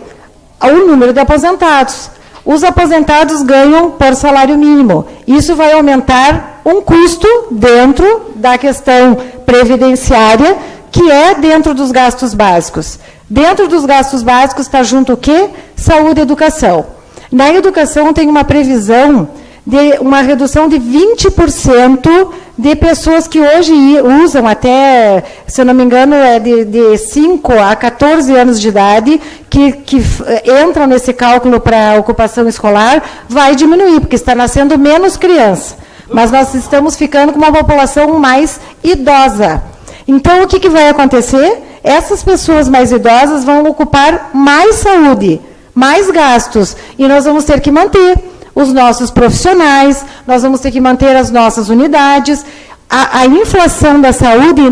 O número de aposentados. Os aposentados ganham por salário mínimo. Isso vai aumentar um custo dentro da questão previdenciária, que é dentro dos gastos básicos. Dentro dos gastos básicos está junto o quê? Saúde e educação. Na educação tem uma previsão de uma redução de 20% de pessoas que hoje usam até, se eu não me engano, de 5 a 14 anos de idade, que entram nesse cálculo para a ocupação escolar, vai diminuir, porque está nascendo menos criança. Mas nós estamos ficando com uma população mais idosa. Então, o que vai acontecer? Essas pessoas mais idosas vão ocupar mais saúde, mais gastos, e nós vamos ter que manter os nossos profissionais, nós vamos ter que manter as nossas unidades. A inflação da saúde,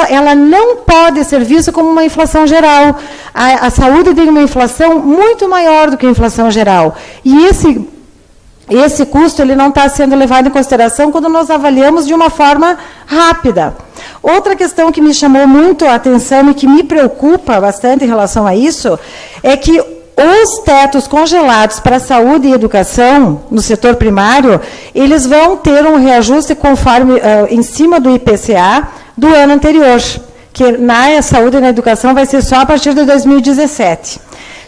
ela não pode ser vista como uma inflação geral. A saúde tem uma inflação muito maior do que a inflação geral. E esse custo ele não está sendo levado em consideração quando nós avaliamos de uma forma rápida. Outra questão que me chamou muito a atenção e que me preocupa bastante em relação a isso, é que os tetos congelados para saúde e educação, no setor primário, eles vão ter um reajuste conforme, em cima do IPCA do ano anterior, que na saúde e na educação vai ser só a partir de 2017.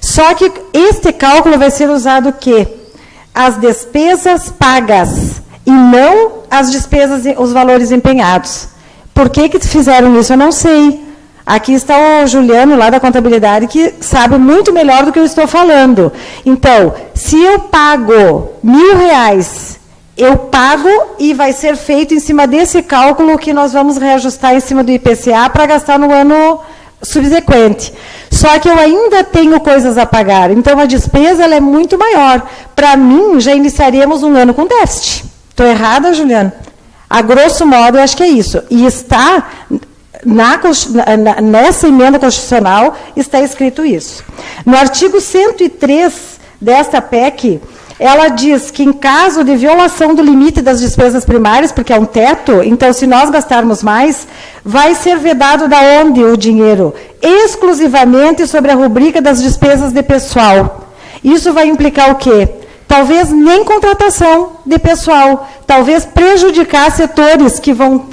Só que este cálculo vai ser usado o quê? As despesas pagas, e não as despesas, os valores empenhados. Por que fizeram isso? Eu não sei. Aqui está o Juliano, lá da contabilidade, que sabe muito melhor do que eu estou falando. Então, se eu pago R$1.000, eu pago e vai ser feito em cima desse cálculo que nós vamos reajustar em cima do IPCA para gastar no ano subsequente. Só que eu ainda tenho coisas a pagar, então a despesa ela é muito maior. Para mim, já iniciaríamos um ano com déficit. Estou errada, Juliano? A grosso modo, eu acho que é isso. E está... nessa emenda constitucional está escrito isso. No artigo 103 desta PEC, ela diz que em caso de violação do limite das despesas primárias, porque é um teto, então se nós gastarmos mais, vai ser vedado da onde o dinheiro? Exclusivamente sobre a rubrica das despesas de pessoal. Isso vai implicar o quê? Talvez nem contratação de pessoal, talvez prejudicar setores que vão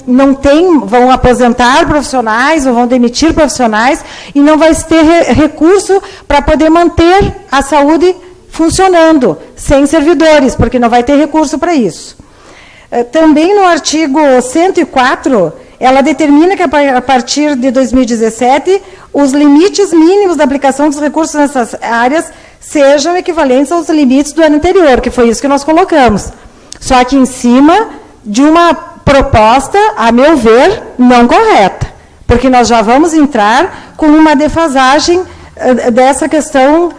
aposentar profissionais, ou vão demitir profissionais, e não vai ter recurso para poder manter a saúde funcionando, sem servidores, porque não vai ter recurso para isso. Também no artigo 104, ela determina que a partir de 2017, os limites mínimos da aplicação dos recursos nessas áreas sejam equivalentes aos limites do ano anterior, que foi isso que nós colocamos. Só que em cima de uma proposta, a meu ver, não correta, porque nós já vamos entrar com uma defasagem dessa questão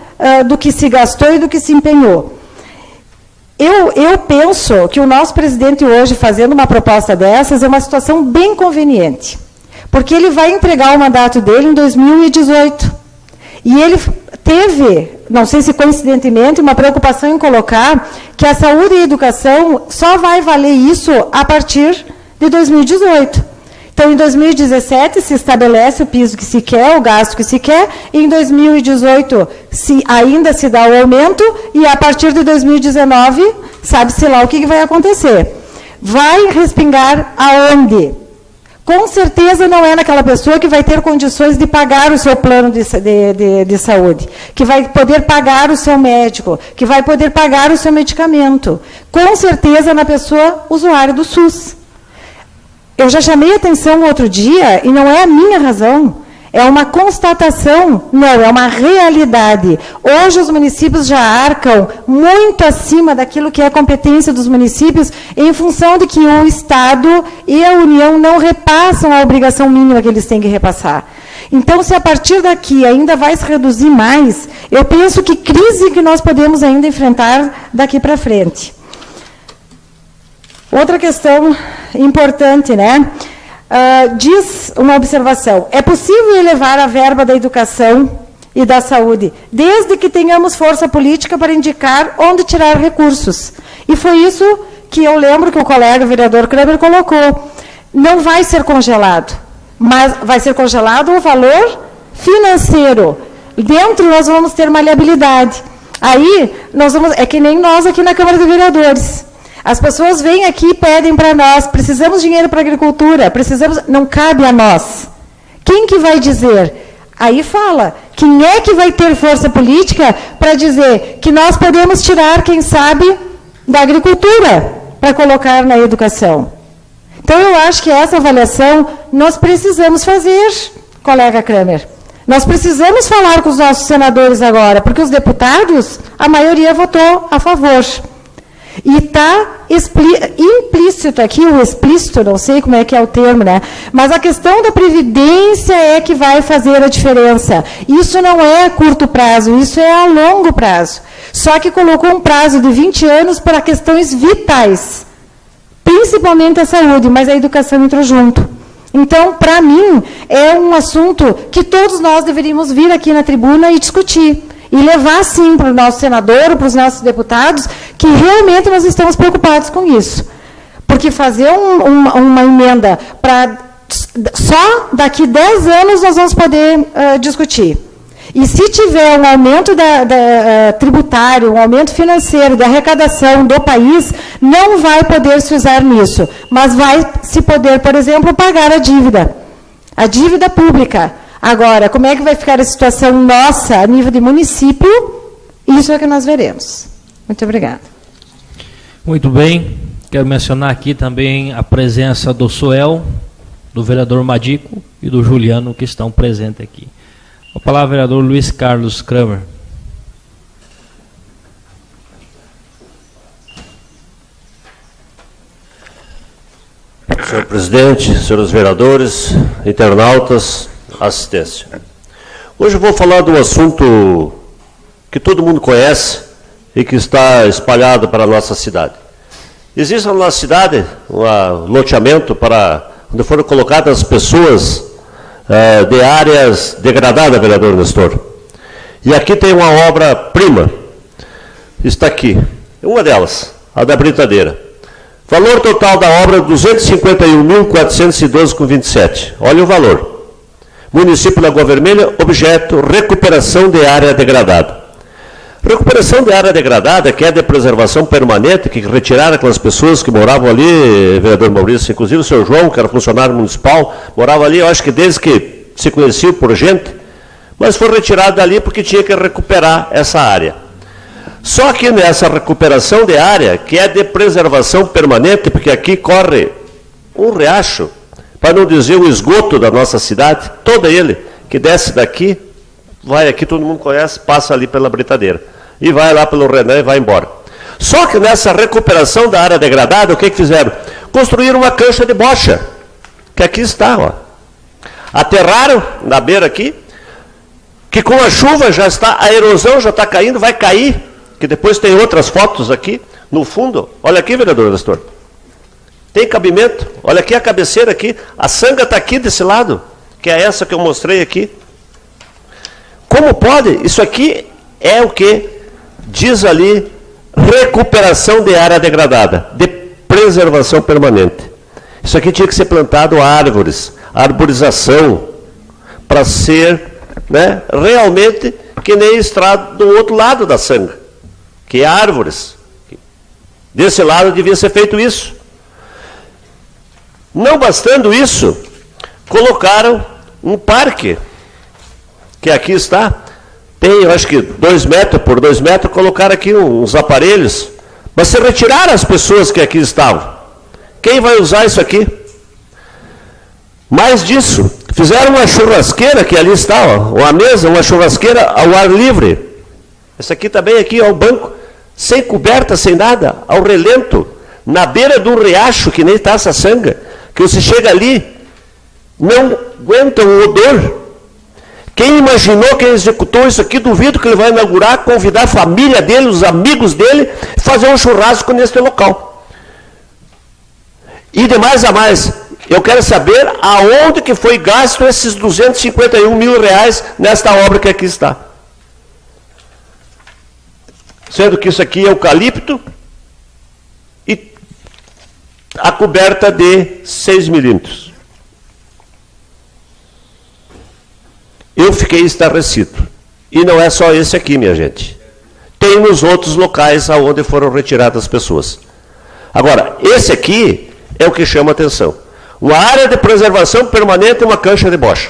do que se gastou e do que se empenhou. Eu penso que o nosso presidente hoje, fazendo uma proposta dessas, é uma situação bem conveniente, porque ele vai entregar o mandato dele em 2018. E ele teve, não sei se coincidentemente, uma preocupação em colocar que a saúde e a educação só vai valer isso a partir de 2018. Então, em 2017, se estabelece o piso que se quer, o gasto que se quer, e em 2018 ainda se dá o aumento, e a partir de 2019, sabe-se lá o que vai acontecer. Vai respingar aonde? Com certeza não é naquela pessoa que vai ter condições de pagar o seu plano de saúde, que vai poder pagar o seu médico, que vai poder pagar o seu medicamento. Com certeza na pessoa usuária do SUS. Eu já chamei a atenção outro dia, e não é a minha razão, é uma constatação, não, é uma realidade. Hoje os municípios já arcam muito acima daquilo que é a competência dos municípios, em função de que o Estado e a União não repassam a obrigação mínima que eles têm que repassar. Então, se a partir daqui ainda vai se reduzir mais, eu penso que crise que nós podemos ainda enfrentar daqui para frente. Outra questão importante, né? Diz uma observação, é possível elevar a verba da educação e da saúde, desde que tenhamos força política para indicar onde tirar recursos. E foi isso que eu lembro que o colega vereador Kramer colocou. Não vai ser congelado, mas vai ser congelado o valor financeiro. Dentro nós vamos ter maleabilidade. Aí, é que nem nós aqui na Câmara de Vereadores. As pessoas vêm aqui e pedem para nós, precisamos de dinheiro para a agricultura, não cabe a nós. Quem que vai dizer? Aí fala, quem é que vai ter força política para dizer que nós podemos tirar, quem sabe, da agricultura para colocar na educação? Então, eu acho que essa avaliação nós precisamos fazer, colega Kramer. Nós precisamos falar com os nossos senadores agora, porque os deputados, a maioria votou a favor. E está implícito aqui, o explícito, não sei como é que é o termo, né? Mas a questão da previdência é que vai fazer a diferença. Isso não é a curto prazo, isso é a longo prazo. Só que colocou um prazo de 20 anos para questões vitais, principalmente a saúde, mas a educação entrou junto. Então, para mim, é um assunto que todos nós deveríamos vir aqui na tribuna e discutir. E levar, sim, para o nosso senador, para os nossos deputados, que realmente nós estamos preocupados com isso. Porque fazer uma emenda para só daqui 10 anos nós vamos poder discutir. E se tiver um aumento tributário, um aumento financeiro, da arrecadação do país, não vai poder se usar nisso. Mas vai se poder, por exemplo, pagar a dívida pública. Agora, como é que vai ficar a situação nossa a nível de município? Isso é que nós veremos. Muito obrigada. Muito bem. Quero mencionar aqui também a presença do Suel, do vereador Madico e do Juliano, que estão presentes aqui. A palavra, vereador Luiz Carlos Kramer. Senhor presidente, senhores vereadores, internautas, assistência. Hoje eu vou falar de um assunto que todo mundo conhece e que está espalhado para a nossa cidade. Existe na nossa cidade um loteamento para onde foram colocadas as pessoas de áreas degradadas, vereador Nestor. E aqui tem uma obra-prima, está aqui, uma delas, a da britadeira. Valor total da obra, 251.412,27. Olha o valor. Município Lagoa Vermelha, objeto, recuperação de área degradada. Recuperação de área degradada, que é de preservação permanente, que retiraram aquelas pessoas que moravam ali, vereador Maurício, inclusive o senhor João, que era funcionário municipal, morava ali, eu acho que desde que se conhecia por gente, mas foi retirado dali porque tinha que recuperar essa área. Só que nessa recuperação de área, que é de preservação permanente, porque aqui corre um riacho, para não dizer o esgoto da nossa cidade, todo ele, que desce daqui, vai aqui, todo mundo conhece, passa ali pela britadeira, e vai lá pelo Renan e vai embora. Só que nessa recuperação da área degradada, o que fizeram? Construíram uma cancha de bocha, que aqui está, ó. Aterraram na beira aqui, que com a chuva já está, a erosão já está caindo, vai cair, que depois tem outras fotos aqui, no fundo. Olha aqui, vereador Nestor. Tem cabimento, olha aqui a cabeceira aqui, a sanga está aqui desse lado, que é essa que eu mostrei aqui. Como pode? Isso aqui é o que diz ali recuperação de área degradada, de preservação permanente. Isso aqui tinha que ser plantado árvores, arborização, para ser, né, realmente que nem estrada do outro lado da Sanga, que é árvores. Desse lado devia ser feito isso. Não bastando isso, colocaram um parque, que aqui está, tem, eu acho que 2 metros por 2 metros, colocaram aqui uns aparelhos, mas se retiraram as pessoas que aqui estavam. Quem vai usar isso aqui? Mais disso, fizeram uma churrasqueira, que ali está, ó, uma mesa, uma churrasqueira ao ar livre. Essa aqui também, aqui, ó, o banco, sem coberta, sem nada, ao relento, na beira de um riacho, que nem está essa Sanga, que você chega ali, não aguenta o odor. Quem imaginou, quem executou isso aqui, duvido que ele vai inaugurar, convidar a família dele, os amigos dele, fazer um churrasco neste local. E de mais a mais, eu quero saber aonde que foi gasto esses 251 mil reais nesta obra que aqui está. Sendo que isso aqui é eucalipto e a coberta de 6 milímetros. Eu fiquei estarrecido. E não é só esse aqui, minha gente. Tem nos outros locais aonde foram retiradas as pessoas. Agora, esse aqui é o que chama atenção. Uma área de preservação permanente e uma cancha de bocha.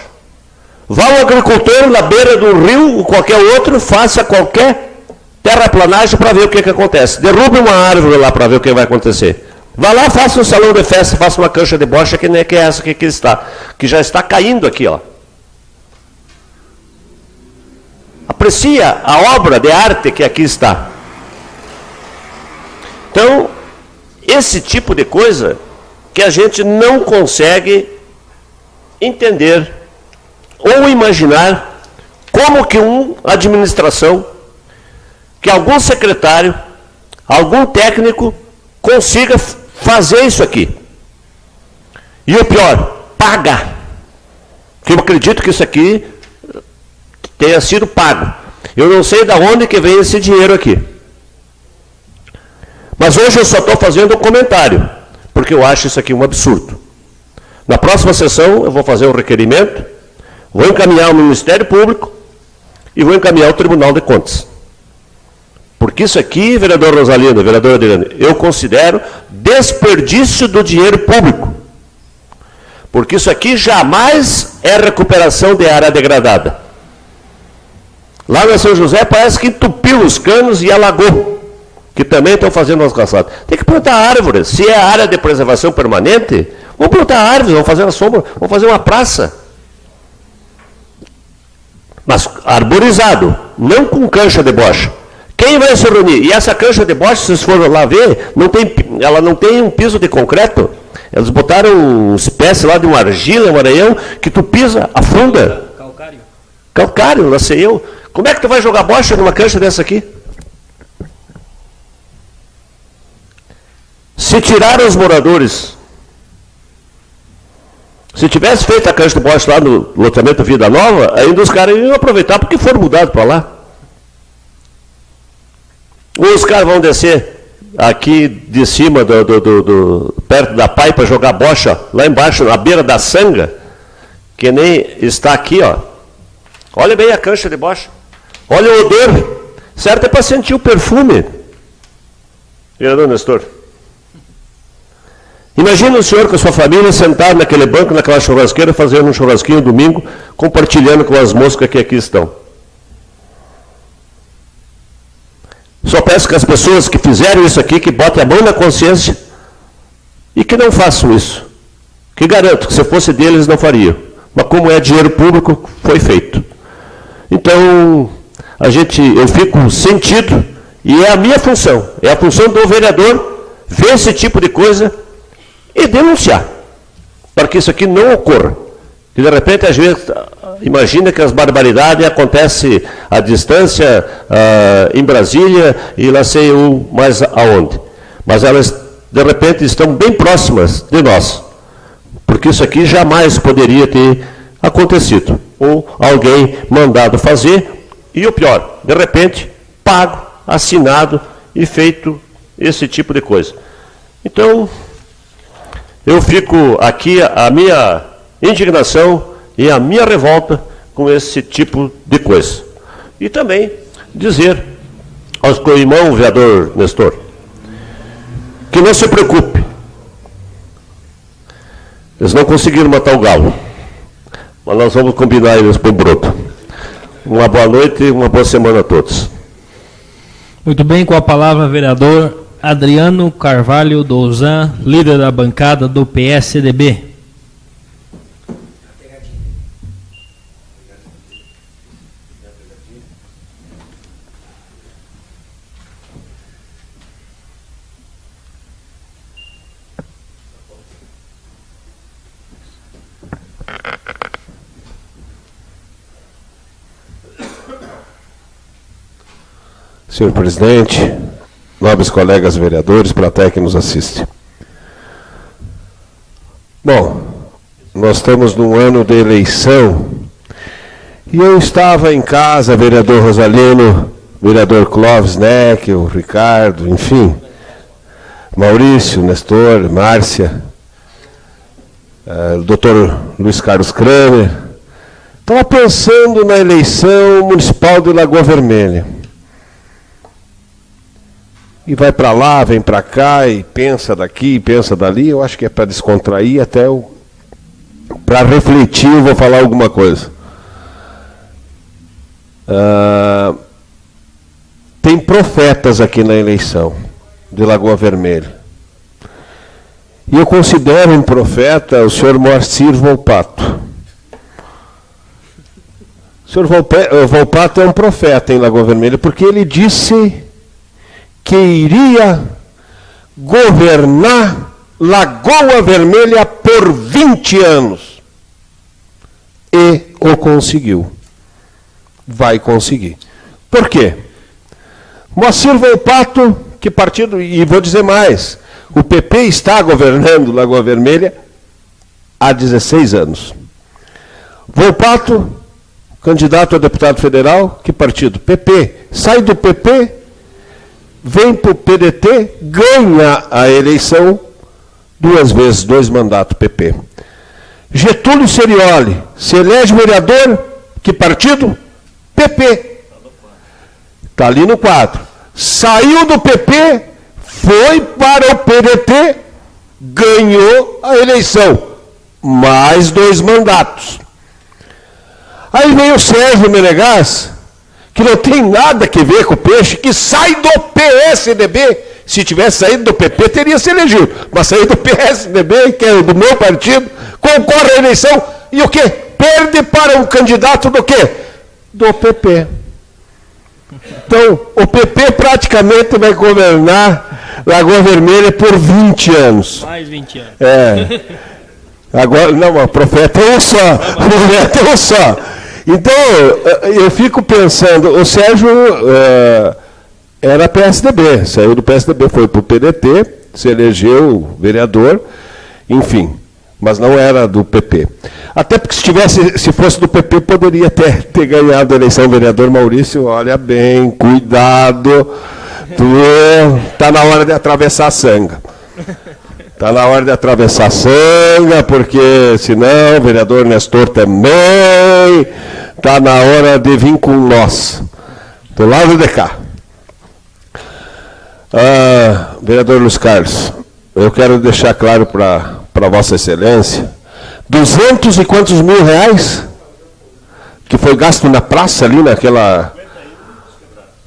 Vá um agricultor na beira do rio ou qualquer outro, faça qualquer terraplanagem para ver o que acontece. Derrube uma árvore lá para ver o que vai acontecer. Vá lá, faça um salão de festa, faça uma cancha de bocha, que nem é essa que está, que já está caindo aqui, ó. Aprecia a obra de arte que aqui está. Então, esse tipo de coisa que a gente não consegue entender ou imaginar como que uma administração, que algum secretário, algum técnico consiga fazer isso aqui. E o pior, paga. Porque eu acredito que isso aqui tenha sido pago. Eu não sei de onde que vem esse dinheiro aqui. Mas hoje eu só estou fazendo um comentário, porque eu acho isso aqui um absurdo. Na próxima sessão eu vou fazer um requerimento, vou encaminhar ao Ministério Público e vou encaminhar ao Tribunal de Contas. Porque isso aqui, vereador Rosalino, vereador Adriano, eu considero desperdício do dinheiro público. Porque isso aqui jamais é recuperação de área degradada. Lá na São José parece que entupiu os canos e alagou, que também estão fazendo umas calçadas. Tem que plantar árvores. Se é área de preservação permanente, vamos plantar árvores, vamos fazer uma sombra, vamos fazer uma praça. Mas arborizado, não com cancha de bocha. Quem vai se reunir? E essa cancha de bocha, se vocês forem lá ver, ela não tem um piso de concreto. Eles botaram uma espécie lá de uma argila, um areião, que tu pisa, afunda. Calcário. Calcário, lá sei eu. Como é que tu vai jogar bocha numa cancha dessa aqui? Se tiraram os moradores, se tivesse feito a cancha de bocha lá no loteamento Vida Nova, ainda os caras iam aproveitar porque foram mudados para lá. Ou os caras vão descer aqui de cima, perto da Pai, para jogar bocha lá embaixo, na beira da Sanga, que nem está aqui, ó. Olha bem a cancha de bocha. Olha o odor. Certo é para sentir o perfume. Vereador Nestor. Imagina o senhor com a sua família sentado naquele banco, naquela churrasqueira, fazendo um churrasquinho domingo, compartilhando com as moscas que aqui estão. Só peço que as pessoas que fizeram isso aqui, que botem a mão na consciência e que não façam isso. Que garanto que se fosse deles não fariam. Mas como é dinheiro público, foi feito. Então, eu fico sentido, e é a minha função, é a função do vereador ver esse tipo de coisa e denunciar, para que isso aqui não ocorra. Que de repente, às vezes, imagina que as barbaridades acontecem à distância, em Brasília, e lá sei eu mais aonde. Mas elas, de repente, estão bem próximas de nós. Porque isso aqui jamais poderia ter acontecido. Ou alguém mandado fazer, e o pior, de repente, pago, assinado e feito esse tipo de coisa. Então, eu fico aqui a minha indignação e a minha revolta com esse tipo de coisa. E também dizer ao irmão vereador Nestor que não se preocupe. Eles não conseguiram matar o galo, mas nós vamos combinar eles para o broto. Uma boa noite e uma boa semana a todos. Muito bem, com a palavra vereador Adriano Carvalho Douzan, líder da bancada do PSDB. Senhor presidente, nobres colegas vereadores, plateia que nos assiste. Bom, nós estamos num ano de eleição e eu estava em casa, vereador Rosalino, vereador Clóvis Neck, o Ricardo, enfim, Maurício, Nestor, Márcia, o doutor Luiz Carlos Kramer. Estava pensando na eleição municipal de Lagoa Vermelha. E vai para lá, vem para cá, e pensa daqui, pensa dali. Eu acho que é para descontrair, até para refletir, eu vou falar alguma coisa. Tem profetas aqui na eleição de Lagoa Vermelha. E eu considero um profeta o senhor Moacir Volpato. O senhor Volpato é um profeta em Lagoa Vermelha, porque ele disse que iria governar Lagoa Vermelha por 20 anos. E o conseguiu. Vai conseguir. Por quê? Moacir Volpato, que partido, e vou dizer mais, o PP está governando Lagoa Vermelha há 16 anos. Volpato, candidato a deputado federal, que partido? PP. Sai do PP, vem para o PDT, ganha a eleição 2 vezes, 2 mandatos PP. Getúlio Serioli se elege vereador, que partido? PP. Está ali no quadro. Saiu do PP, foi para o PDT, ganhou a eleição. Mais 2 mandatos. Aí vem o Sérgio Menegas, que não tem nada a ver com o peixe, que sai do PSDB. Se tivesse saído do PP, teria se elegido. Mas saiu do PSDB, que é do meu partido, concorre à eleição, e o quê? Perde para um candidato do quê? Do PP. Então, o PP praticamente vai governar Lagoa Vermelha por 20 anos. Mais 20 anos. Agora, não, o profeta é um só. O profeta é um só. Então, eu fico pensando, o Sérgio era PSDB, saiu do PSDB, foi para o PDT, se elegeu vereador, enfim, mas não era do PP. Até porque se fosse do PP, poderia ter ganhado a eleição. Vereador Maurício, olha bem, cuidado, está na hora de atravessar a sanga. Está na hora de atravessar a sanga, porque senão o vereador Nestor também está na hora de vir com nós. Do lado de cá. Vereador Luiz Carlos, eu quero deixar claro para Vossa Excelência, 200 e quantos mil reais que foi gasto na praça ali naquela...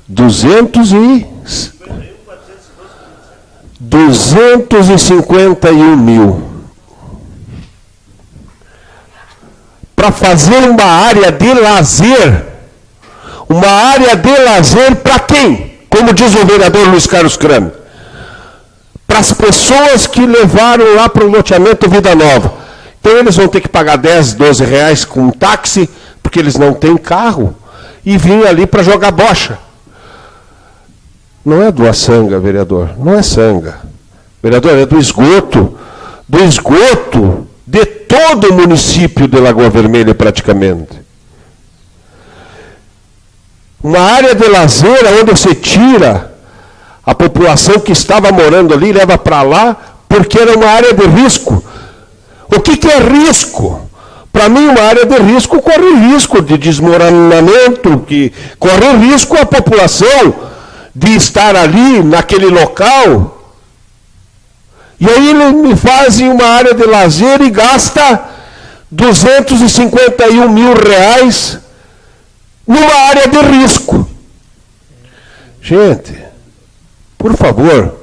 251 mil. Para fazer uma área de lazer. Uma área de lazer para quem? Como diz o vereador Luiz Carlos Kramer. Para as pessoas que levaram lá para o loteamento Vida Nova. Então eles vão ter que pagar 10, 12 reais com um táxi, porque eles não têm carro, e vir ali para jogar bocha. Não é do Açanga, vereador, não é Sanga. Vereador, é do esgoto de todo o município de Lagoa Vermelha, praticamente. Uma área de lazer onde você tira A população que estava morando ali leva para lá porque era uma área de risco. O que é risco? Para mim, uma área de risco corre risco de desmoronamento, que corre risco a população de estar ali, naquele local. E aí eles me fazem uma área de lazer e gasta 251 mil reais numa área de risco. Gente, por favor,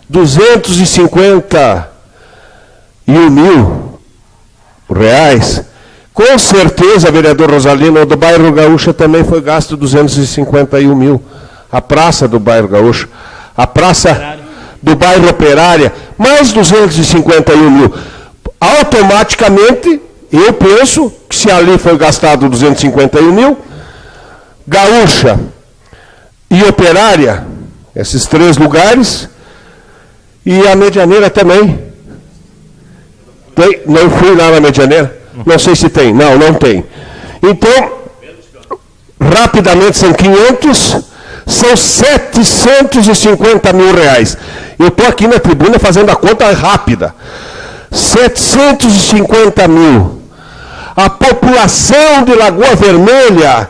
251 mil reais, com certeza, vereador Rosalino, do bairro Gaúcha também foi gasto 251 mil. A praça do bairro Gaúcha, a praça do bairro Operária, mais 251 mil. Automaticamente, eu penso que se ali foi gastado 251 mil, Gaúcha e Operária, esses 3 lugares, e a Medianeira também. Tem? Não fui lá na Medianeira? Não sei se tem. Não, não tem. Então, rapidamente são 500, são 750 mil reais. Eu estou aqui na tribuna fazendo a conta rápida. 750 mil. A população de Lagoa Vermelha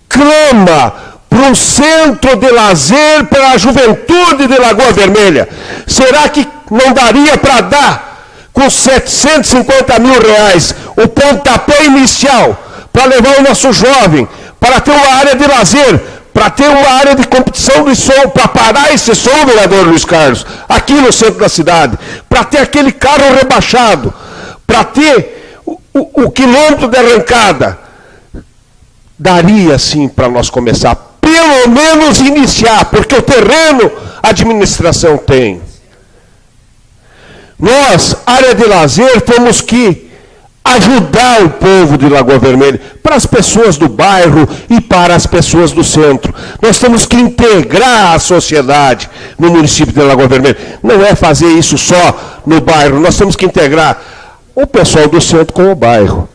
clama para um centro de lazer para a juventude de Lagoa Vermelha. Será que não daria para dar, com 750 mil reais, o pontapé inicial para levar o nosso jovem, para ter uma área de lazer, para ter uma área de competição de som, para parar esse som, vereador Luiz Carlos, aqui no centro da cidade, para ter aquele carro rebaixado, para ter o quilômetro de arrancada? Daria sim para nós começar, pelo menos iniciar, porque o terreno a administração tem. Nós, área de lazer, temos que ajudar o povo de Lagoa Vermelha, para as pessoas do bairro e para as pessoas do centro. Nós temos que integrar a sociedade no município de Lagoa Vermelha. Não é fazer isso só no bairro, nós temos que integrar o pessoal do centro com o bairro.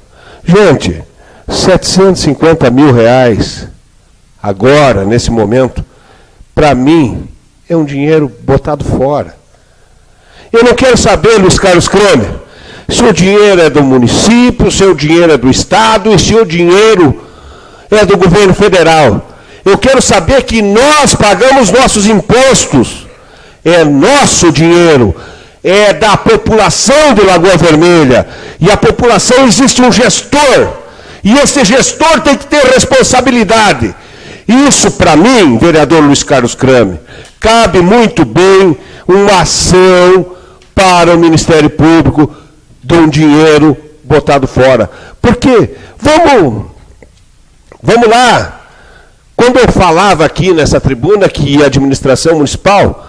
Gente, 750 mil reais, agora, nesse momento, para mim, é um dinheiro botado fora. Eu não quero saber, Luiz Carlos Kramer, se o dinheiro é do município, se o dinheiro é do Estado e se o dinheiro é do governo federal. Eu quero saber que nós pagamos nossos impostos. É nosso dinheiro, é da população de Lagoa Vermelha. E a população, existe um gestor. E esse gestor tem que ter responsabilidade. Isso, para mim, vereador Luiz Carlos Kramer, cabe muito bem uma ação para o Ministério Público de um dinheiro botado fora. Porque, vamos lá, quando eu falava aqui nessa tribuna que a administração municipal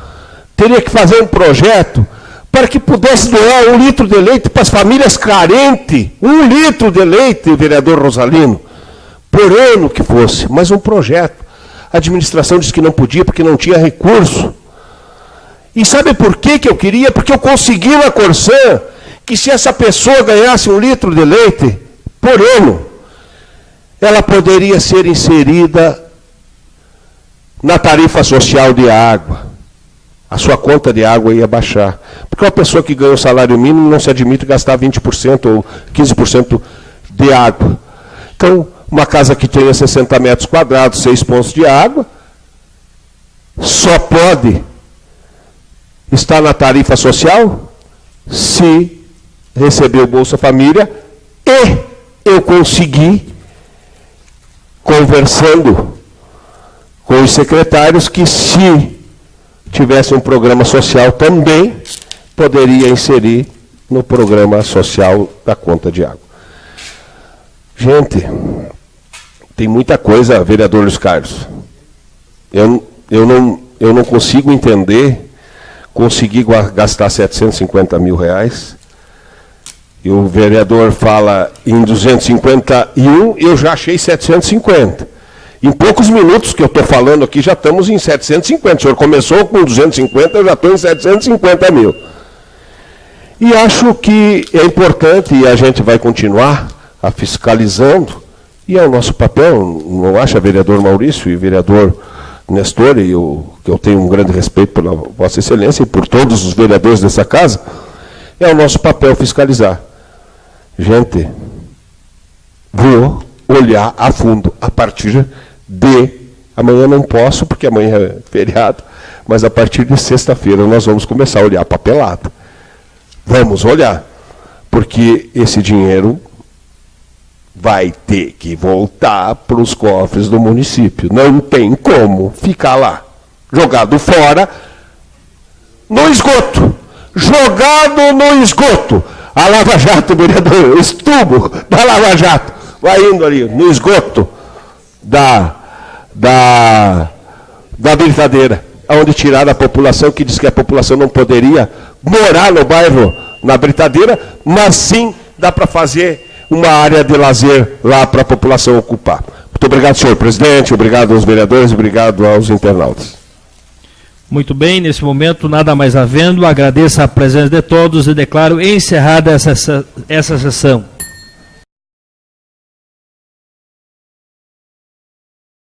teria que fazer um projeto para que pudesse doar 1 litro de leite para as famílias carentes, 1 litro de leite, vereador Rosalino, por ano que fosse, mas um projeto. A administração disse que não podia porque não tinha recurso. E sabe por que eu queria? Porque eu consegui na Corsã que se essa pessoa ganhasse 1 litro de leite por ano, ela poderia ser inserida na tarifa social de água. A sua conta de água ia baixar. Porque uma pessoa que ganha o salário mínimo não se admite gastar 20% ou 15% de água. Então, uma casa que tenha 60 metros quadrados, 6 pontos de água, só pode estar na tarifa social se receber o Bolsa Família, e eu consegui, conversando com os secretários, que se tivesse um programa social também, poderia inserir no programa social da conta de água. Gente, tem muita coisa, vereador Luiz Carlos. Eu não consigo entender, conseguir gastar 750 mil reais, e o vereador fala em 251, eu já achei 750. Em poucos minutos que eu estou falando aqui, já estamos em 750. O senhor começou com 250, eu já estou em 750 mil. E acho que é importante, e a gente vai continuar a fiscalizando, e é o nosso papel, não acha, vereador Maurício e vereador Nestor, e que eu tenho um grande respeito pela Vossa Excelência e por todos os vereadores dessa casa, é o nosso papel fiscalizar. Gente, vou olhar a fundo a partir de... Amanhã não posso, porque amanhã é feriado, mas a partir de sexta-feira nós vamos começar a olhar a papelada. Vamos olhar, porque esse dinheiro vai ter que voltar para os cofres do município. Não tem como ficar lá, jogado fora, no esgoto. Jogado no esgoto. A Lava Jato, vereador, esse tubo da Lava Jato, vai indo ali, no esgoto da Britadeira, onde tiraram a população, que diz que a população não poderia morar no bairro, na Britadeira, mas sim dá para fazer uma área de lazer lá para a população ocupar. Muito obrigado, senhor presidente, obrigado aos vereadores, obrigado aos internautas. Muito bem, nesse momento, nada mais havendo, agradeço a presença de todos e declaro encerrada essa sessão.